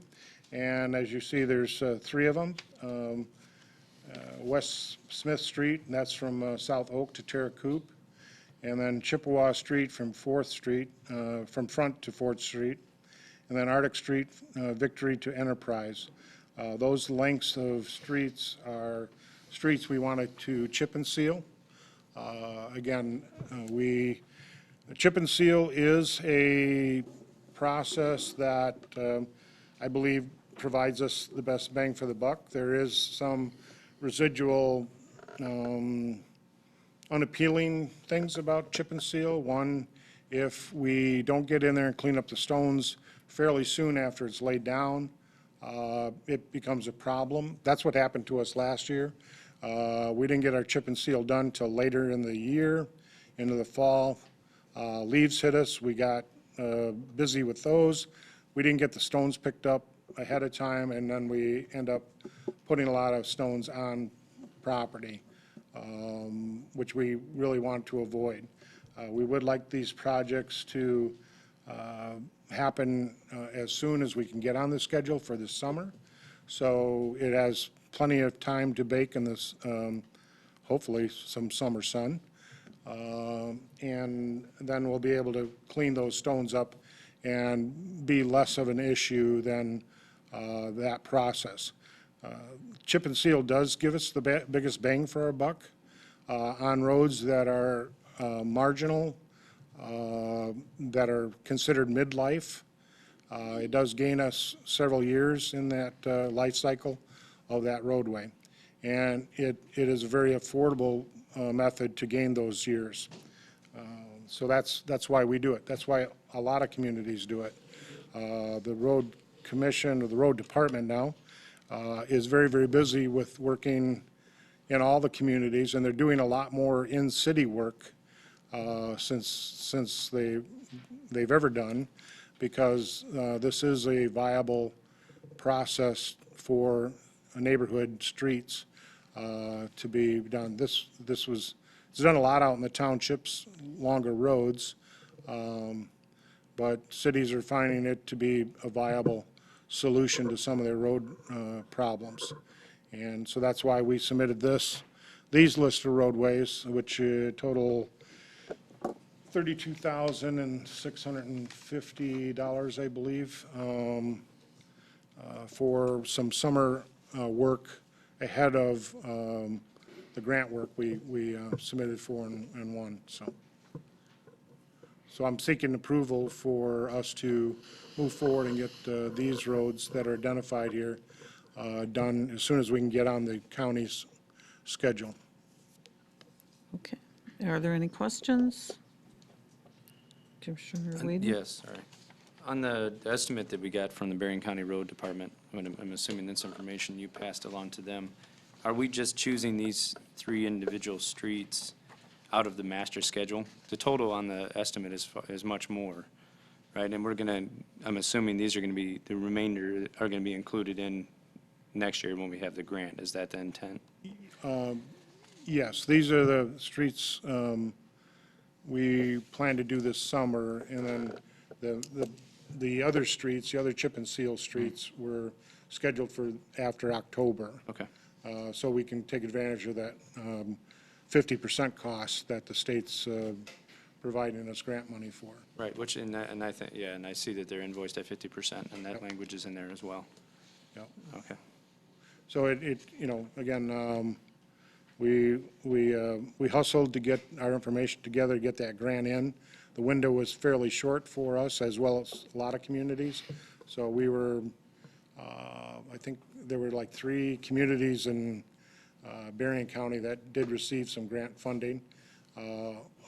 And as you see, there's 3 of them. West Smith Street, and that's from South Oak to Terracoop. And then Chippewa Street from 4th Street, from Front to 4th Street. And then Arctic Street, Victory to Enterprise. Those lengths of streets are streets we wanted to chip and seal. Again, chip and seal is a process that I believe provides us the best bang for the buck. There is some residual unappealing things about chip and seal. One, if we don't get in there and clean up the stones fairly soon after it's laid down, it becomes a problem. That's what happened to us last year. We didn't get our chip and seal done till later in the year, into the fall. Leaves hit us. We got busy with those. We didn't get the stones picked up ahead of time, and then we end up putting a lot of stones on property, which we really want to avoid. We would like these projects to happen as soon as we can get on the schedule for the summer. So it has plenty of time to bake in this, hopefully, some summer sun. And then we'll be able to clean those stones up and be less of an issue than that process. Chip and seal does give us the biggest bang for our buck on roads that are marginal, that are considered midlife. It does gain us several years in that life cycle of that roadway. And it is a very affordable method to gain those years. So that's why we do it. That's why a lot of communities do it. The road commission, or the road department now, is very, very busy with working in all the communities, and they're doing a lot more in-city work since they've ever done, because this is a viable process for neighborhood streets to be done. It's done a lot out in the townships, longer roads, but cities are finding it to be a viable solution to some of their road problems. And so that's why we submitted these list of roadways, which total $32,650, I believe, for some summer work ahead of the grant work we submitted for and won. So I'm seeking approval for us to move forward and get these roads that are identified here done as soon as we can get on the county's schedule. Okay. Are there any questions? Commissioner Whedon? Yes, sorry. On the estimate that we got from the Berrien County Road Department, I'm assuming this information you passed along to them, are we just choosing these 3 individual streets out of the master schedule? The total on the estimate is much more, right? And I'm assuming these are the remainder are gonna be included in next year when we have the grant. Is that the intent? Yes, these are the streets we plan to do this summer, and then the other streets, the other chip and seal streets, were scheduled for after October. Okay. So we can take advantage of that 50% cost that the state's providing us grant money for. Right, and I think, yeah, and I see that they're invoiced at 50%, and that language is in there as well. Yep. Okay. So again, we hustled to get our information together, to get that grant in. The window was fairly short for us, as well as a lot of communities. So we were, I think there were like 3 communities in Berrien County that did receive some grant funding.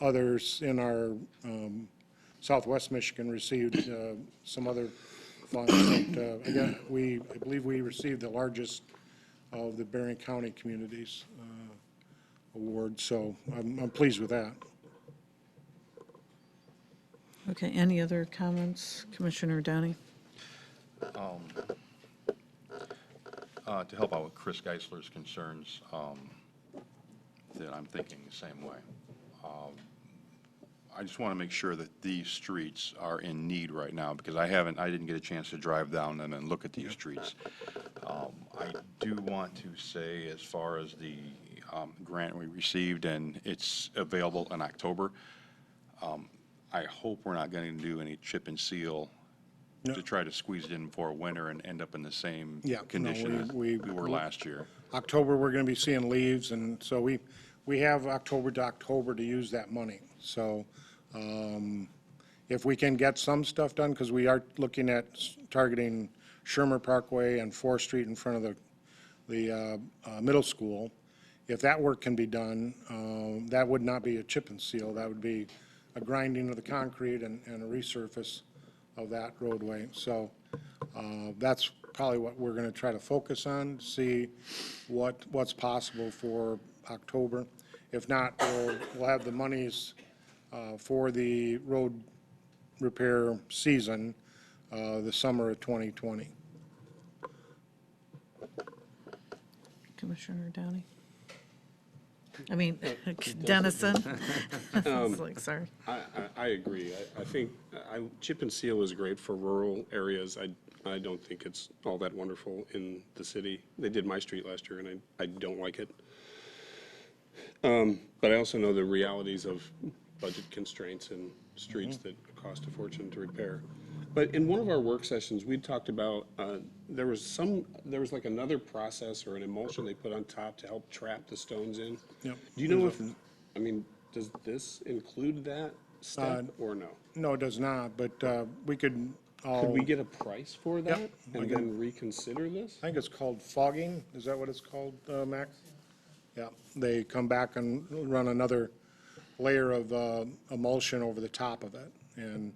Others in our Southwest Michigan received some other funds. But, again, I believe we received the largest of the Berrien County communities award, so I'm pleased with that. Okay, any other comments? Commissioner Downey? To help out with Chris Geisler's concerns, that I'm thinking the same way. I just want to make sure that these streets are in need right now, because I didn't get a chance to drive down them and look at these streets. I do want to say, as far as the grant we received, and it's available in October, I hope we're not going to do any chip and seal to try to squeeze it in before winter and end up in the same Yeah, no, condition as we were last year. October, we're going to be seeing leaves, and so we have October to October to use that money. So if we can get some stuff done, because we are looking at targeting Shermer Parkway and 4th Street in front of the middle school, if that work can be done, that would not be a chip and seal. That would be a grinding of the concrete and a resurface of that roadway. So that's probably what we're going to try to focus on, see what's possible for October. If not, we'll have the monies for the road repair season the summer of 2020. Commissioner Downey? I mean, Dennison? It's like, sorry. I agree. I think chip and seal is great for rural areas. I don't think it's all that wonderful in the city. They did my street last year, and I don't like it. But I also know the realities of budget constraints and streets that cost a fortune to repair. But in one of our work sessions, we talked about, there was like another process or an emulsion they put on top to help trap the stones in. Yep. Do you know does this include that step or no? No, it does not, but we could. Could we get a price for that Yep. and then reconsider this? I think it's called fogging. Is that what it's called, Max? Yeah, they come back and run another layer of emulsion over the top of it. And,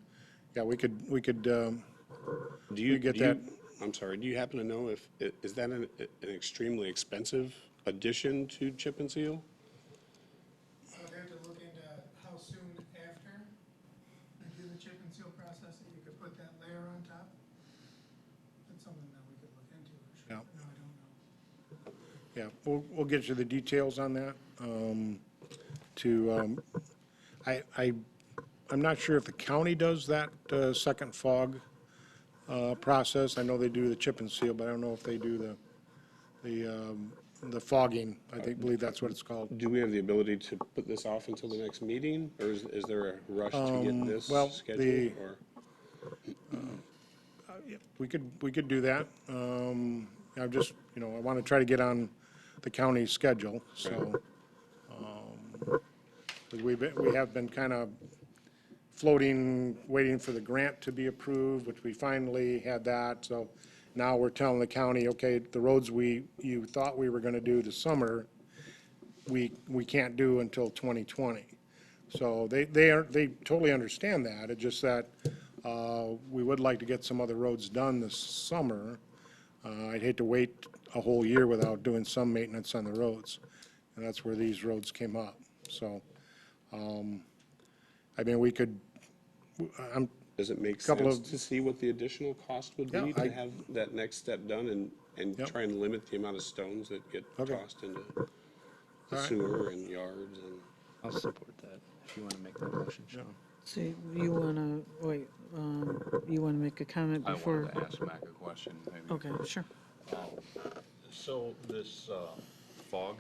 yeah, we could get that. I'm sorry, do you happen to know is that an extremely expensive addition to chip and seal? I'd have to look into how soon after we do the chip and seal process that you could put that layer on top. That's something that we could look into, for sure. Yeah. No, I don't know. Yeah, we'll get you the details on that. I'm not sure if the county does that second fog process. I know they do the chip and seal, but I don't know if they do the fogging. Believe that's what it's called. Do we have the ability to put this off until the next meeting, or is there a rush to get this scheduled? We could do that. I'm just, I want to try to get on the county's schedule, so. 'Cause we have been kind of floating, waiting for the grant to be approved, which we finally had that. So now we're telling the county, okay, the roads you thought we were going to do this summer, we can't do until 2020. So they totally understand that. It's just that we would like to get some other roads done this summer. I'd hate to wait a whole year without doing some maintenance on the roads. And that's where these roads came up. So, we could, Does it make couple sense to see what the additional cost would be to have that next step done and try and limit the amount of stones that get tossed into the sewer and yards? And I'll support that, if you want to make that motion, Sean. So you want to, wait, you want to make a comment I before? wanted to ask Mac a question, maybe. Okay, sure. So this fog,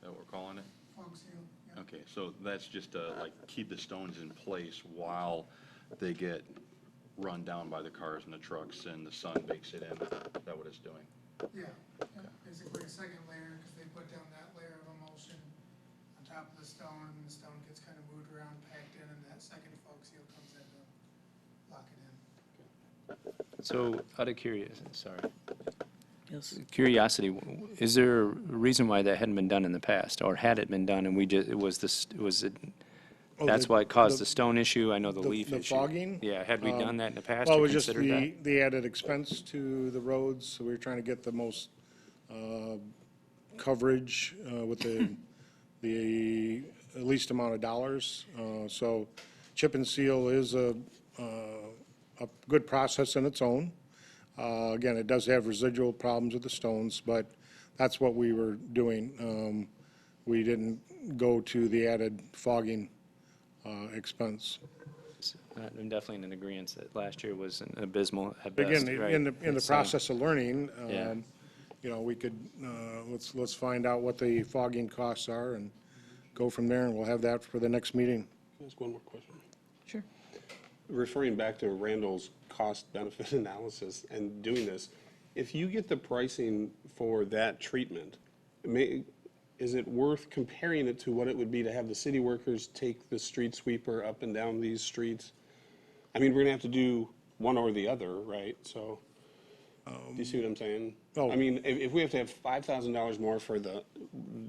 that we're calling it? Fog seal, yeah. Okay, so that's just to keep the stones in place while they get run down by the cars and the trucks and the sun bakes it in. Is that what it's doing? Yeah, basically a second layer, because they put down that layer of emulsion on top of the stone, and the stone gets kind of moved around, packed in, and that second fog seal comes in to lock it in. So, out of curiosity, Yes. curiosity, is there a reason why that hadn't been done in the past, or had it been done and that's why it caused the stone issue? I know the leaf the issue. fogging? Yeah, had we done that in the past Well, it or was just considered that? the added expense to the roads, so we were trying to get the most coverage with the least amount of dollars. So chip and seal is a good process in its own. Again, it does have residual problems with the stones, but that's what we were doing. We didn't go to the added fogging expense. I'm definitely in agreement that last year was an abysmal at Again, best, right? in the It's, process of learning, yeah. you know, we could, let's find out what the fogging costs are and go from there, and we'll have that for the next meeting. Ask one more question. Sure. Referring back to Randall's cost-benefit analysis and doing this, if you get the pricing for that treatment, is it worth comparing it to what it would be to have the city workers take the street sweeper up and down these streets? I mean, we're gonna have to do one or the other, right? So, do you see what I'm saying? Oh. I mean, if we have to have $5,000 more for the,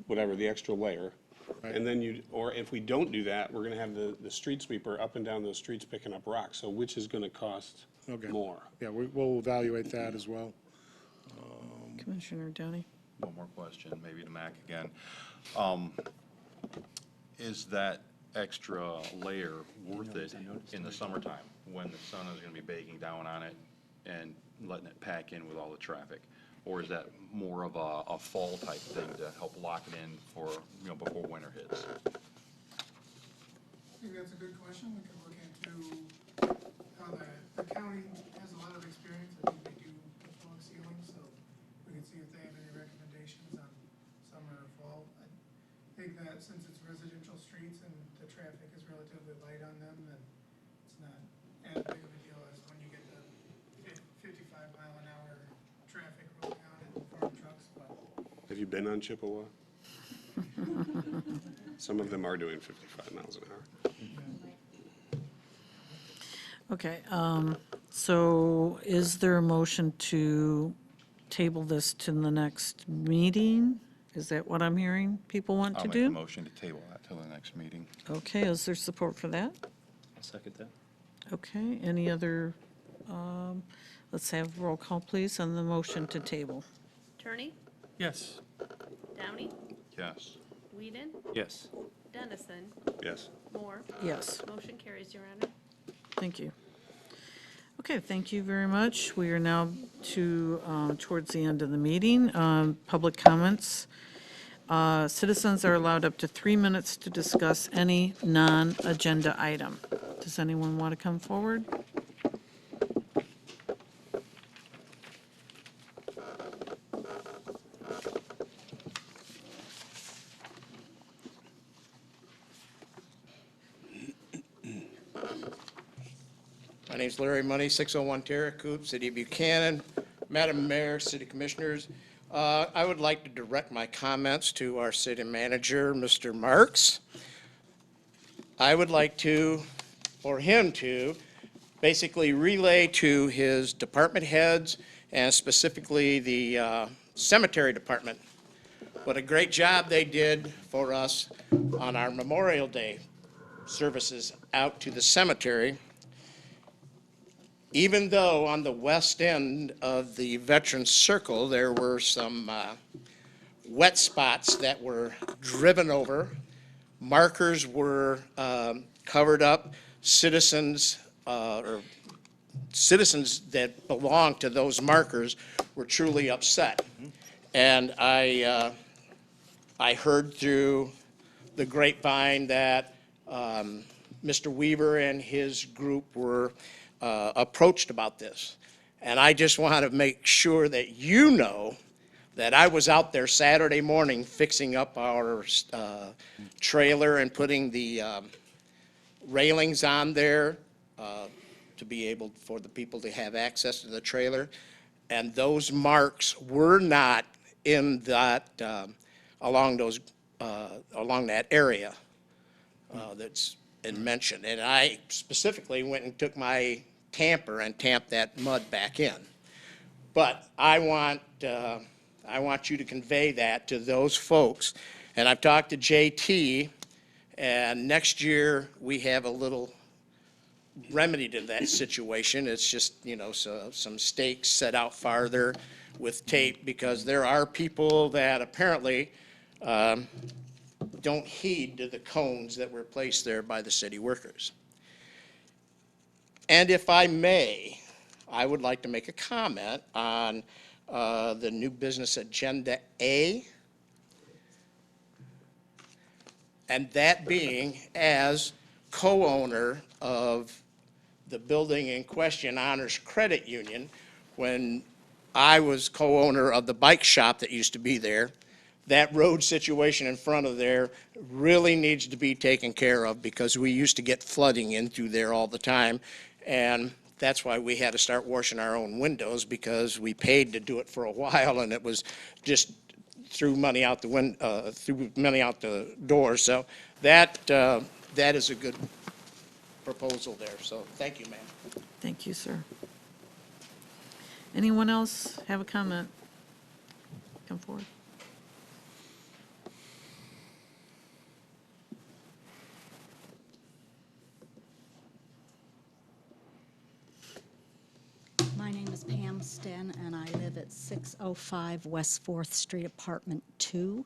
whatever, the extra layer, and then or if we don't do that, we're gonna have the street sweeper up and down those streets picking up rocks, so which is gonna cost more? Yeah, we'll evaluate that as well. Commissioner Downey? One more question, maybe to Mac again. Is that extra layer worth it in the summertime when the sun is going to be baking down on it and letting it pack in with all the traffic? Or is that more of a fall type thing to help lock it in for, before winter hits? I think that's a good question. We could look into how the county has a lot of experience. I think they do with falling ceilings, so we can see if they have any recommendations on summer or fall. I think that since it's residential streets and the traffic is relatively light on them, then it's not as big of a deal as when you get the 55-mile-an-hour traffic rolling on it in farm trucks, but Have you been on Chippewa? Some of them are doing 55 miles an hour. Okay, so is there a motion to table this to the next meeting? Is that what I'm hearing people want to I'll make do? a motion to table that till the next meeting. Okay, is there support for that? I'll second that. Okay, any other, let's have roll call, please, on the motion to table. Turney, Yes. Downey, Yes. Whedon, Yes. Dennison, Yes. Moore. Yes. Motion carries, Your Honor. Thank you. Okay, thank you very much. We are now towards the end of the meeting. Public comments. Citizens are allowed up to 3 minutes to discuss any non-agenda item. Does anyone want to come forward? My name's Larry Money, 601 Terracoop, City of Buchanan. Madam Mayor, City Commissioners, I would like to direct my comments to our city manager, Mr. Marks. I would like for him to basically relay to his department heads and specifically the cemetery department what a great job they did for us on our Memorial Day services out to the cemetery. Even though on the west end of the Veterans Circle, there were some wet spots that were driven over, markers were covered up, citizens that belonged to those markers were truly upset. And I heard through the grapevine that Mr. Weaver and his group were approached about this. And I just want to make sure that you know that I was out there Saturday morning fixing up our trailer and putting the railings on there to be able for the people to have access to the trailer. And those marks were not in that, along that area that's been mentioned. And I specifically went and took my tamper and tamped that mud back in. But I want you to convey that to those folks. And I've talked to JT, and next year we have a little remedy to that situation. It's just, some stakes set out farther with tape, because there are people that apparently don't heed to the cones that were placed there by the city workers. And if I may, I would like to make a comment on the new business agenda A, and that being as co-owner of the building in question, Honors Credit Union, when I was co-owner of the bike shop that used to be there. That road situation in front of there really needs to be taken care of because we used to get flooding in through there all the time. And that's why we had to start washing our own windows, because we paid to do it for a while and it was just threw money out the door. So that is a good proposal there. So thank you, ma'am. Thank you, sir. Anyone else have a comment? Come forward. My name is Pam Sten, and I live at 605 West 4th Street, Apartment 2.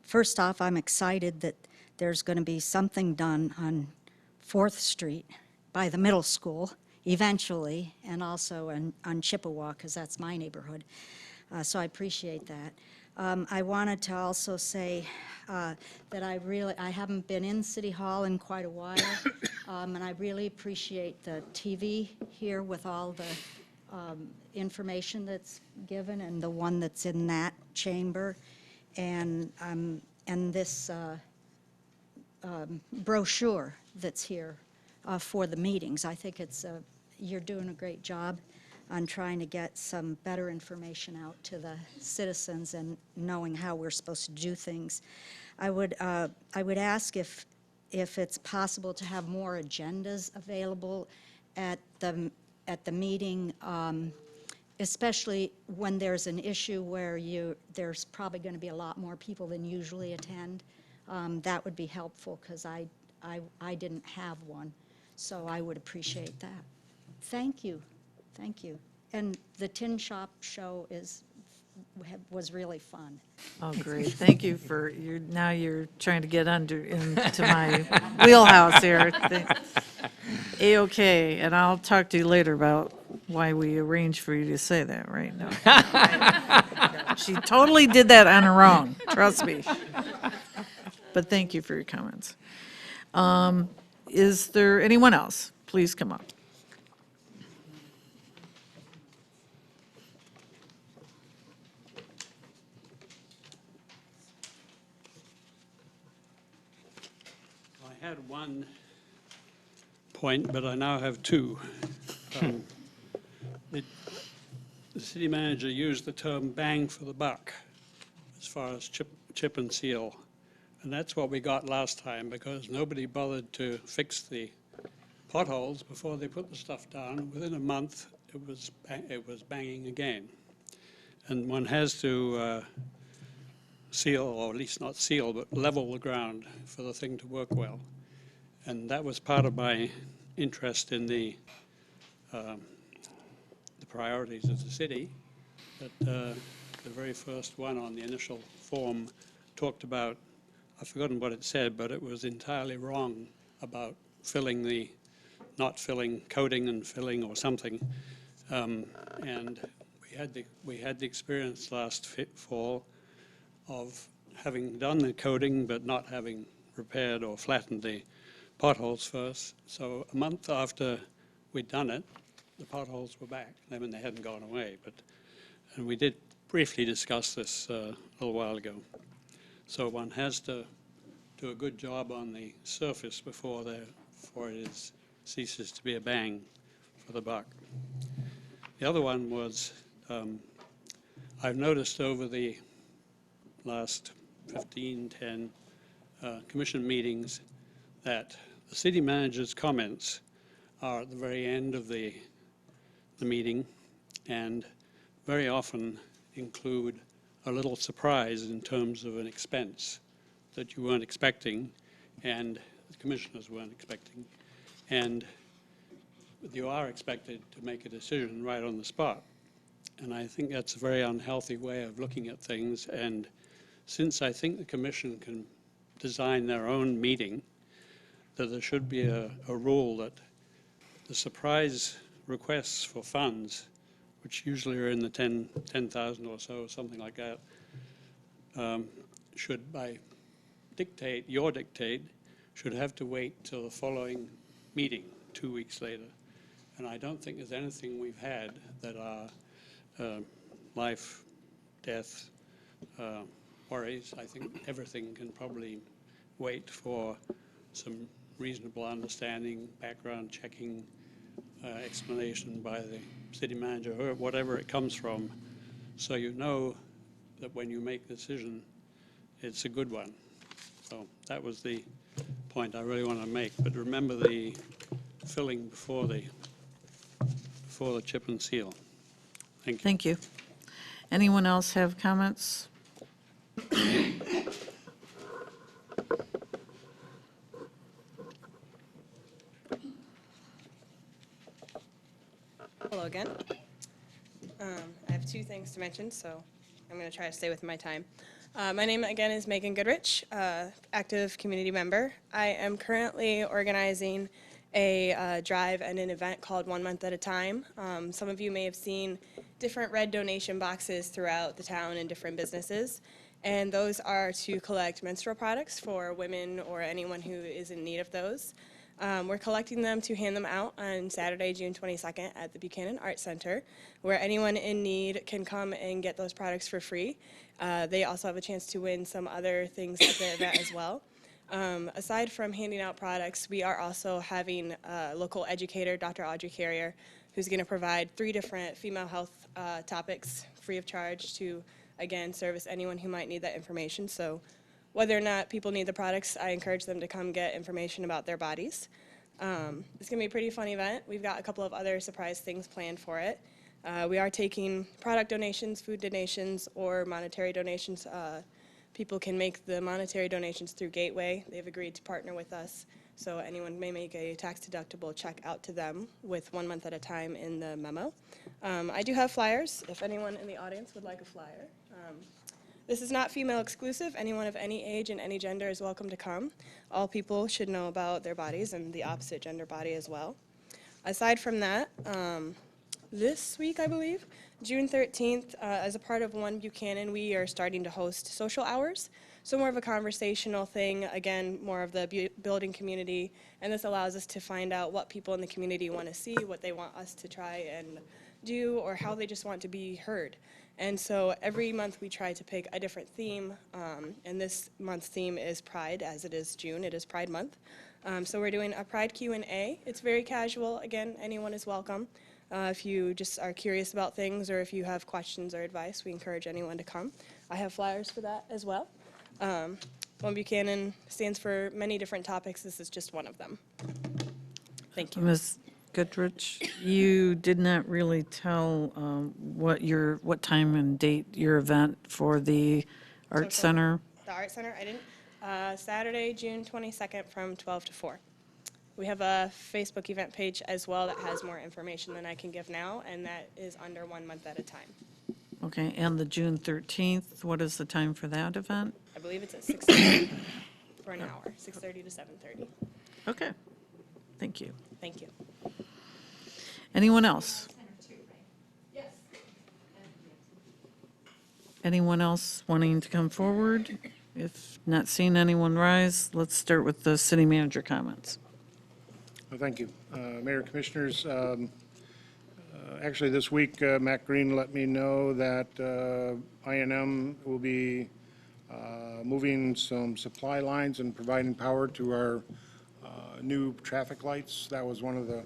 First off, I'm excited that there's going to be something done on 4th Street by the middle school eventually, and also on Chippewa, because that's my neighborhood. So I appreciate that. I wanted to also say that I haven't been in City Hall in quite a while, and I really appreciate the TV here with all the information that's given, and the one that's in that chamber, and this brochure that's here for the meetings. I think you're doing a great job on trying to get some better information out to the citizens and knowing how we're supposed to do things. I would ask if it's possible to have more agendas available at the meeting, especially when there's an issue where there's probably going to be a lot more people than usually attend. That would be helpful, because I didn't have one, so I would appreciate that. Thank you. Thank you. And the Tin Shop show was really fun. Oh, great. Thank you for, now you're trying to get into my wheelhouse here. A-OK, and I'll talk to you later about why we arranged for you to say that right now. She totally did that on her own, trust me. But thank you for your comments. Is there anyone else? Please come up. I had one point, but I now have two. The city manager used the term bang for the buck as far as chip and seal. And that's what we got last time, because nobody bothered to fix the potholes before they put the stuff down. Within a month, it was banging again. And one has to seal, or at least not seal, but level the ground for the thing to work well. And that was part of my interest in the priorities of the city. That the very first one on the initial form talked about, I've forgotten what it said, but it was entirely wrong about not filling, coating and filling or something. And we had the experience last fall of having done the coating but not having repaired or flattened the potholes first. So a month after we'd done it, the potholes were back. I mean, they hadn't gone away, and we did briefly discuss this a little while ago. So one has to do a good job on the surface before it ceases to be a bang for the buck. The other one was, I've noticed over the last 10 commission meetings that the city manager's comments are at the very end of the meeting, and very often include a little surprise in terms of an expense that you weren't expecting and the commissioners weren't expecting. And you are expected to make a decision right on the spot. And I think that's a very unhealthy way of looking at things. And since I think the commission can design their own meeting, that there should be a rule that the surprise requests for funds, which usually are in the 10,000 or so, something like that, should by your dictate, should have to wait till the following meeting, 2 weeks later. And I don't think there's anything we've had that are life, death, worries. I think everything can probably wait for some reasonable understanding, background checking, explanation by the city manager, or whatever it comes from, so you know that when you make the decision, it's a good one. So that was the point I really want to make. But remember the filling before the chip and seal. Thank you. Thank you. Anyone else have comments? Hello again. I have two things to mention, so I'm going to try to stay with my time. My name again is Megan Goodrich, active community member. I am currently organizing a drive and an event called 1 Month at a Time. Some of you may have seen different red donation boxes throughout the town and different businesses, and those are to collect menstrual products for women or anyone who is in need of those. We're collecting them to hand them out on Saturday, June 22nd at the Buchanan Art Center, where anyone in need can come and get those products for free. They also have a chance to win some other things at the event as well. Aside from handing out products, we are also having a local educator, Dr. Audrey Carrier, who's going to provide 3 different female health topics free of charge to, again, service anyone who might need that information. So whether or not people need the products, I encourage them to come get information about their bodies. It's going to be a pretty fun event. We've got a couple of other surprise things planned for it. We are taking product donations, food donations, or monetary donations. People can make the monetary donations through Gateway. They've agreed to partner with us, so anyone may make a tax-deductible check out to them with 1 month at a time in the memo. I do have flyers, if anyone in the audience would like a flyer. This is not female exclusive. Anyone of any age and any gender is welcome to come. All people should know about their bodies and the opposite gender body as well. Aside from that, this week, I believe, June 13th, as a part of One Buchanan, we are starting to host social hours. So more of a conversational thing, again, more of the building community, and this allows us to find out what people in the community want to see, what they want us to try and do, or how they just want to be heard. And so every month we try to pick a different theme, and this month's theme is Pride, as it is June, it is Pride Month. So we're doing a Pride Q&A. It's very casual. Again, anyone is welcome. If you just are curious about things or if you have questions or advice, we encourage anyone to come. I have flyers for that as well. One Buchanan stands for many different topics. This is just one of them. Thank you. Ms. Goodrich, you did not really tell what time and date your event for the Art Center. The Art Center, I didn't. Saturday, June 22nd from 12 to 4. We have a Facebook event page as well that has more information than I can give now, and that is under 1 month at a time. Okay, and the June 13th, what is the time for that event? I believe it's at 6:30 for an hour, 6:30 to 7:30. Okay, thank you. Thank you. Anyone else? Anyone else wanting to come forward? If not seeing anyone rise, let's start with the city manager comments. Well, thank you. Mayor, Commissioners, actually this week, Matt Green let me know that I&M will be moving some supply lines and providing power to our new traffic lights. That was one of the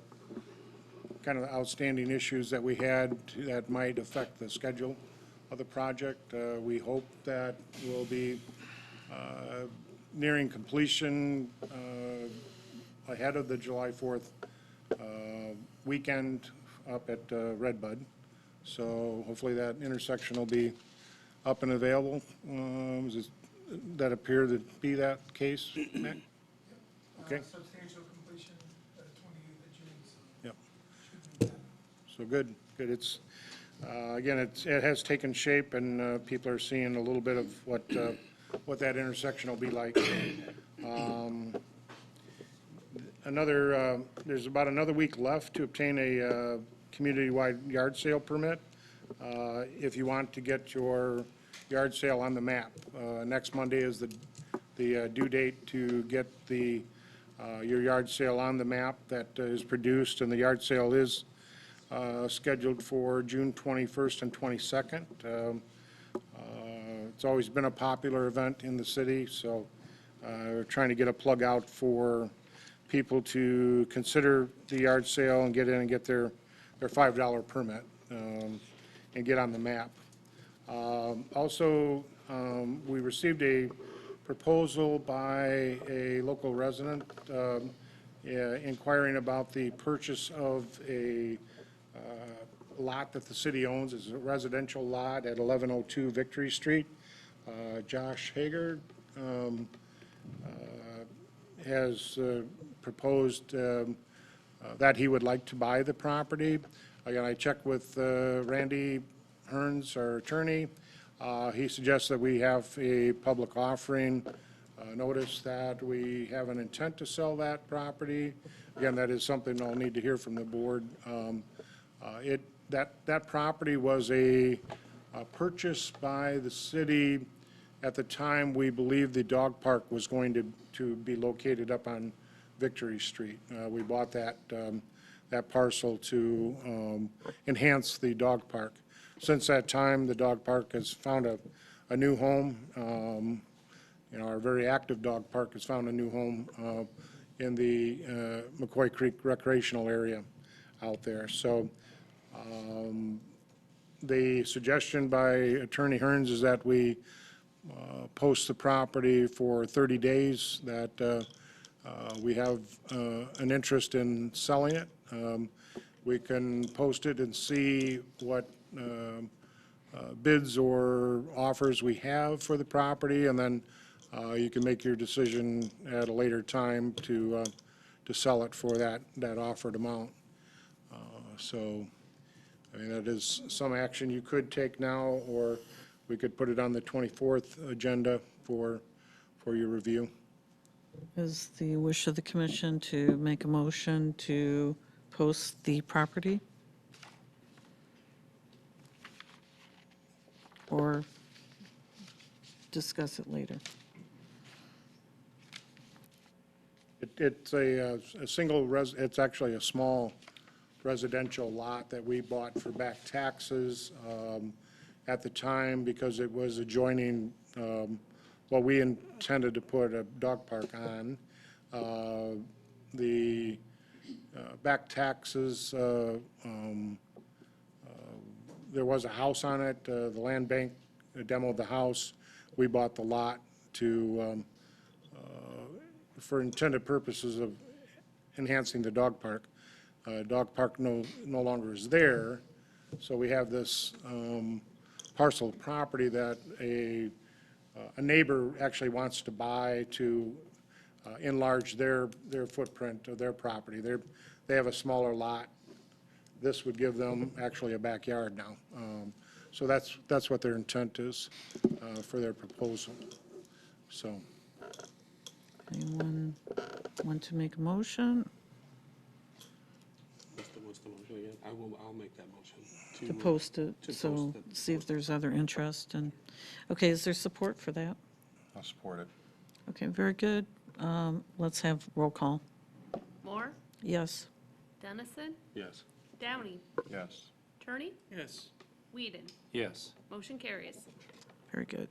kind of outstanding issues that we had that might affect the schedule of the project. We hope that we'll be nearing completion ahead of the July 4th weekend up at Redbud. So hopefully that intersection will be up and available. Does that appear to be that case, Matt? Okay. Substantial completion at the 28th of June. Yep. So good, good. It's, again, it has taken shape, and people are seeing a little bit of what that intersection will be like. There's about another week left to obtain a community-wide yard sale permit if you want to get your yard sale on the map. Next Monday is the due date to get the your yard sale on the map that is produced, and the yard sale is scheduled for June 21st and 22nd. It's always been a popular event in the city, so we're trying to get a plug out for people to consider the yard sale and get in and get their $5 permit and get on the map. Also, we received a proposal by a local resident inquiring about the purchase of a lot that the city owns. It's a residential lot at 1102 Victory Street. Josh Hager has proposed that he would like to buy the property. Again, I checked with Randy Hearns, our attorney. He suggests that we have a public offering. Notice that we have an intent to sell that property. Again, that is something I'll need to hear from the board. That property was a purchase by the city at the time we believed the dog park was going to be located up on Victory Street. We bought that parcel to enhance the dog park. Since that time, the dog park has found a new home. Our very active dog park has found a new home in the McCoy Creek recreational area out there. So the suggestion by Attorney Hearns is that we post the property for 30 days, that we have an interest in selling it. We can post it and see what bids or offers we have for the property, and then you can make your decision at a later time to sell it for that offered amount. So, I mean, that is some action you could take now, or we could put it on the 24th agenda for your review. Is the wish of the commission to make a motion to post the property? Or discuss it later? It's a single it's actually a small residential lot that we bought for back taxes at the time, because it was adjoining, well, we intended to put a dog park on. The back taxes, there was a house on it. The land bank demoed the house. We bought the lot to, for intended purposes of enhancing the dog park. Dog park no longer is there, so we have this parcel of property that a neighbor actually wants to buy to enlarge their footprint of their property. They have a smaller lot. This would give them actually a backyard now. So that's what their intent is for their proposal. So. Anyone want to make a motion What's the motion again? I'll make that motion. to post it? to So post it. see if there's other interest. And, okay, is there support for that? I'll support it. Okay, very good. Let's have roll call. Moore, Yes. Dennison, Yes. Downey, Yes. Turney, Yes. Whedon. Yes. Motion carries. Very good.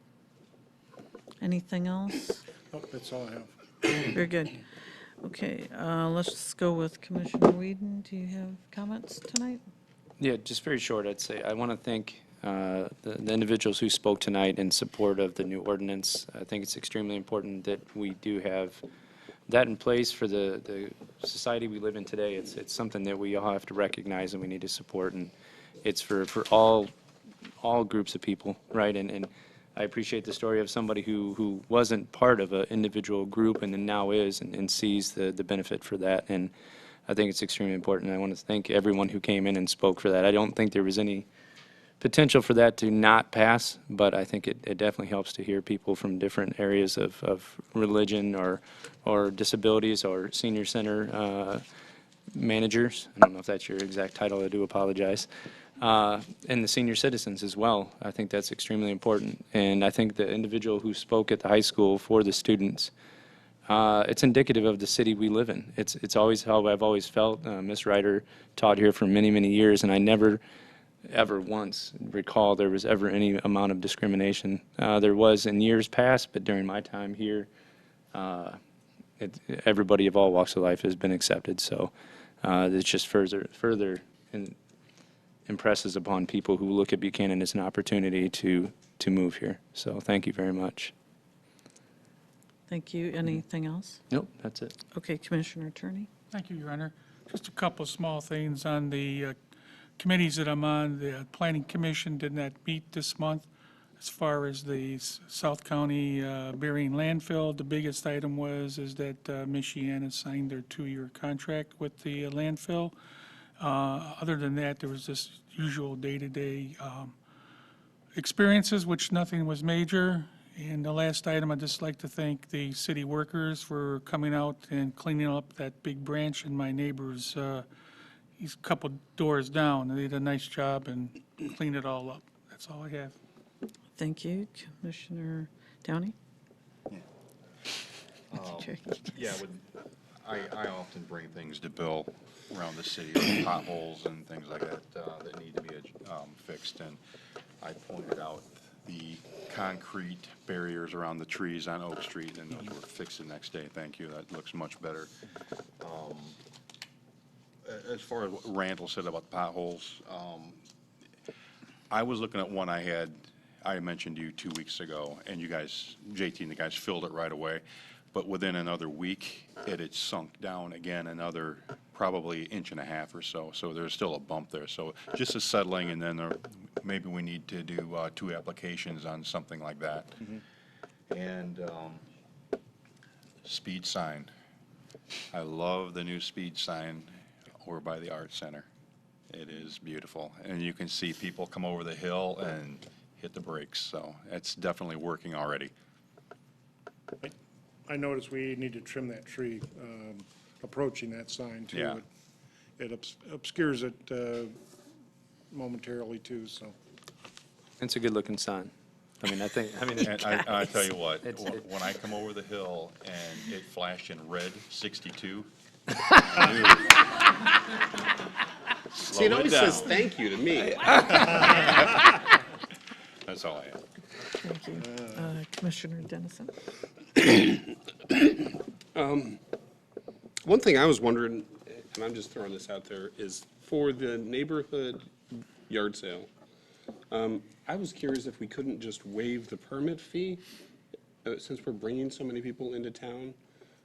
Anything else? Oh, that's all I have. Very good. Okay, let's go with Commissioner Whedon. Do you have comments tonight? Yeah, just very short, I'd say. I want to thank the individuals who spoke tonight in support of the new ordinance. I think it's extremely important that we do have that in place for the society we live in today. It's something that we all have to recognize and we need to support, and it's for all groups of people, right? And I appreciate the story of somebody who wasn't part of an individual group and then now is and sees the benefit for that. And I think it's extremely important. I want to thank everyone who came in and spoke for that. I don't think there was any potential for that to not pass, but I think it definitely helps to hear people from different areas of religion or disabilities or senior center managers. I don't know if that's your exact title. I do apologize. And the senior citizens as well. I think that's extremely important. And I think the individual who spoke at the high school for the students it's indicative of the city we live in. It's always how I've always felt. Ms. Ryder taught here for many, many years, and I never, ever once recall there was ever any amount of discrimination. There was in years past, but during my time here, everybody of all walks of life has been accepted. So it just further impresses upon people who look at Buchanan as an opportunity to move here. So thank you very much. Thank you. Anything else? Nope, that's it. Okay, Commissioner Turney. Thank you, Your Honor. Just a couple small things on the committees that I'm on. The Planning Commission did not meet this month. As far as the South County burying landfill, the biggest item is that Michiana signed their 2-year contract with the landfill. Other than that, there was just usual day-to-day experiences, which nothing was major. And the last item, I'd just like to thank the city workers for coming out and cleaning up that big branch in my neighbor's, he's a couple doors down. They did a nice job and cleaned it all up. That's all I have. Thank you. Commissioner Downey? Yeah, I often bring things to Bill around the city, like potholes and things like that that need to be fixed. And I pointed out the concrete barriers around the trees on Oak Street, and those were fixed the next day. Thank you. That looks much better. As far as what Randall said about the potholes, I was looking at one I mentioned to you 2 weeks ago, and you guys, JT and the guys, filled it right away. But within another week, it had sunk down again another probably 1.5 inches or so. So there's still a bump there. So just a settling, and then maybe we need to do 2 applications on something like that. And speed sign. I love the new speed sign over by the Art Center. It is beautiful. And you can see people come over the hill and hit the brakes. So it's definitely working already. I noticed we need to trim that tree approaching that sign, too. Yeah. It obscures it momentarily, too, so. It's a good-looking sign. And I tell you what, when I come over the hill and it flashed in red 62, See, it always says thank you to me. That's all I have. Thank you. Commissioner Dennison? One thing I was wondering, and I'm just throwing this out there, is for the neighborhood yard sale, I was curious if we couldn't just waive the permit fee, since we're bringing so many people into town.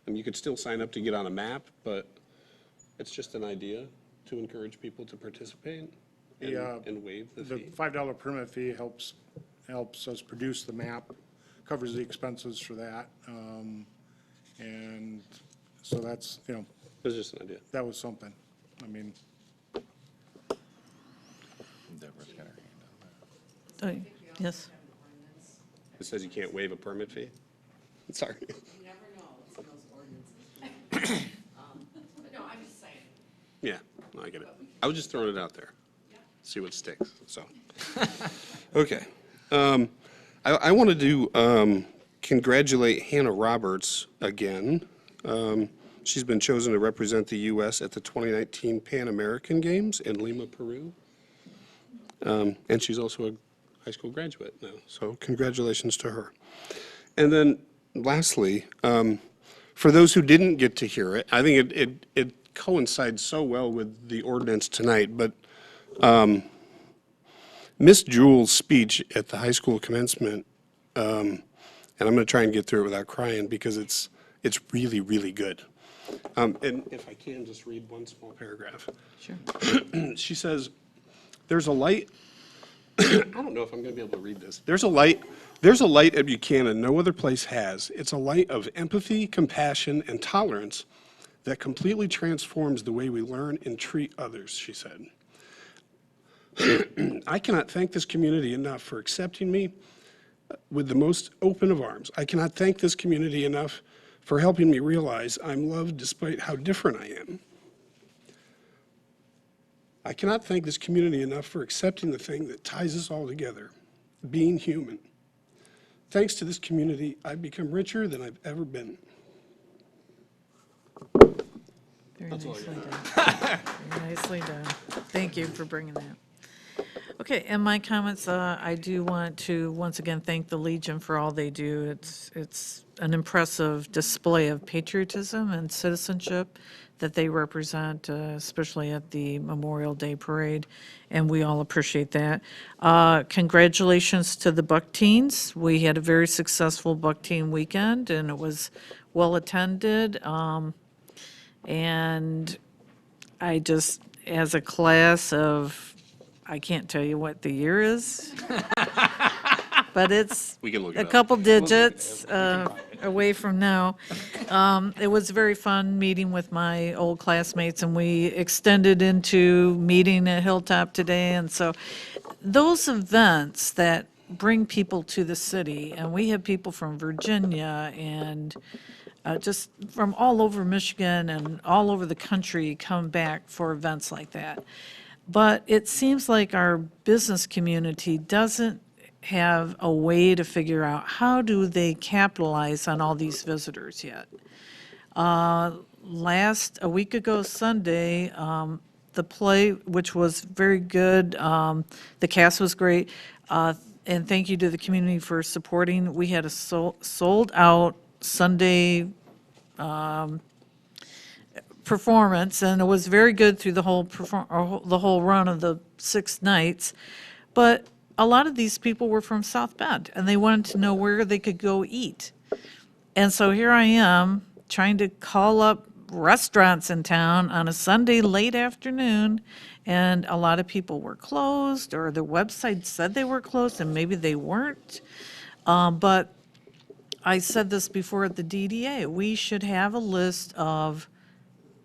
I mean, you could still sign up to get on a map, but it's just an idea to encourage people to participate and waive the fee. The $5 permit fee helps us produce the map, covers the expenses for that. And so that's, It was just an idea. that was something. I mean, Deborah's got her hand up. Yes. It says you can't waive a permit fee? Sorry. You never know what's in those ordinances. But no, I'm just saying. Yeah, no, I get it. I was just throwing it out there. See what sticks, so. Okay. I wanted to congratulate Hannah Roberts again. She's been chosen to represent the U.S. at the 2019 Pan American Games in Lima, Peru. And she's also a high school graduate now, so congratulations to her. And then lastly, for those who didn't get to hear it, I think it coincides so well with the ordinance tonight, but Miss Jewell's speech at the high school commencement, and I'm going to try and get through it without crying because it's really, really good. And if I can, just read one small paragraph. Sure. She says, there's a light, I don't know if I'm going to be able to read this. There's a light at Buchanan no other place has. It's a light of empathy, compassion, and tolerance that completely transforms the way we learn and treat others, she said. I cannot thank this community enough for accepting me with the most open of arms. I cannot thank this community enough for helping me realize I'm loved despite how different I am. I cannot thank this community enough for accepting the thing that ties us all together, being human. Thanks to this community, I've become richer than I've ever been. Very nicely done. Very nicely done. Thank you for bringing that. Okay, and my comments, I do want to once again thank the Legion for all they do. It's an impressive display of patriotism and citizenship that they represent, especially at the Memorial Day Parade, and we all appreciate that. Congratulations to the Buck Teens. We had a very successful Buck Teen weekend, and it was well-attended. And I just, as a class of, I can't tell you what the year is, but it's We can look it a up. couple digits away from now. It was very fun meeting with my old classmates, and we extended into meeting at Hilltop today. And so those events that bring people to the city, and we have people from Virginia and just from all over Michigan and all over the country come back for events like that. But it seems like our business community doesn't have a way to figure out how do they capitalize on all these visitors yet. A week ago Sunday, the play, which was very good, the cast was great, and thank you to the community for supporting. We had a sold-out Sunday performance, and it was very good through the whole run of the 6 nights. But a lot of these people were from South Bend, and they wanted to know where they could go eat. And so here I am trying to call up restaurants in town on a Sunday late afternoon, and a lot of people were closed, or their website said they were closed, and maybe they weren't. But I said this before at the DDA, we should have a list of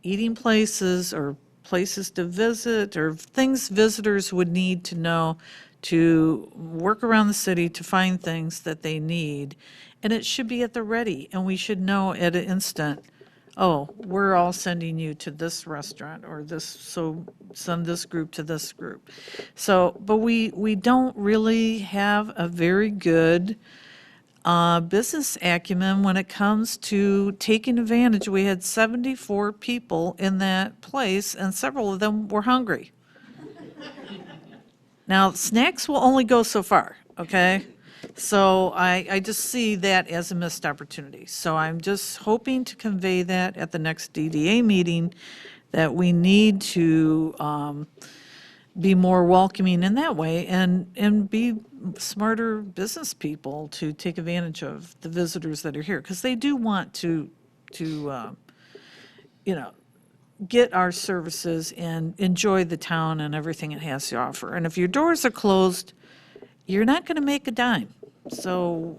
eating places or places to visit or things visitors would need to know to work around the city to find things that they need. And it should be at the ready, and we should know at an instant, oh, we're all sending you to this restaurant or this, so send this group to this group. So, but we don't really have a very good business acumen when it comes to taking advantage. We had 74 people in that place, and several of them were hungry. Now, snacks will only go so far, okay? So I just see that as a missed opportunity. So I'm just hoping to convey that at the next DDA meeting, that we need to be more welcoming in that way and be smarter business people to take advantage of the visitors that are here, because they do want to get our services and enjoy the town and everything it has to offer. And if your doors are closed, you're not going to make a dime. So,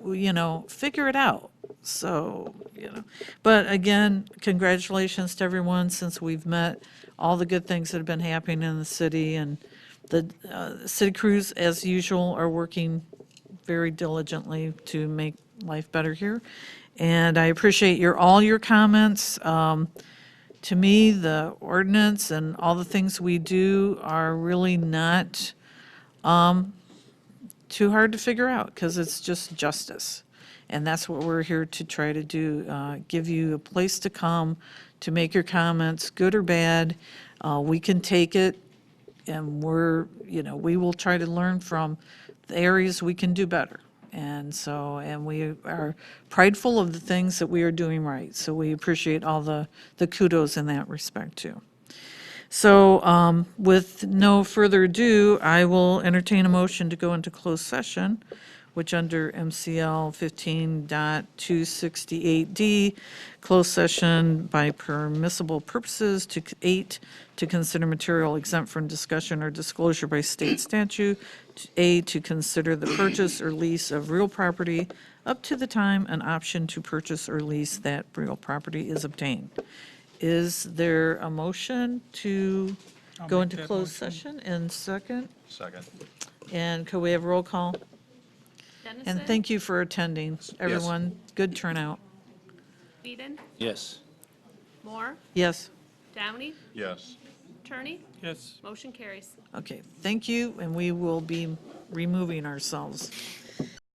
figure it out. So, but again, congratulations to everyone since we've met, all the good things that have been happening in the city, and the city crews, as usual, are working very diligently to make life better here. And I appreciate all your comments. To me, the ordinance and all the things we do are really not too hard to figure out, because it's just justice. And that's what we're here to try to do, give you a place to come to make your comments, good or bad. We can take it, and we will try to learn from the areas we can do better. And we are prideful of the things that we are doing right. So we appreciate all the kudos in that respect, too. So with no further ado, I will entertain a motion to go into closed session, which under MCL 15.268D, closed session by permissible purposes, to 8, to consider material exempt from discussion or disclosure by state statute, A, to consider the purchase or lease of real property up to the time an option to purchase or lease that real property is obtained. Is there a motion to I'll go make into that closed motion. session? And second? Second. And could we have roll call? And Dennison? thank you for attending, everyone. Good turnout. Whedon? Yes. Moore? Yes. Downey? Yes. Attorney? Yes. Motion carries. Okay, thank you, and we will be removing ourselves.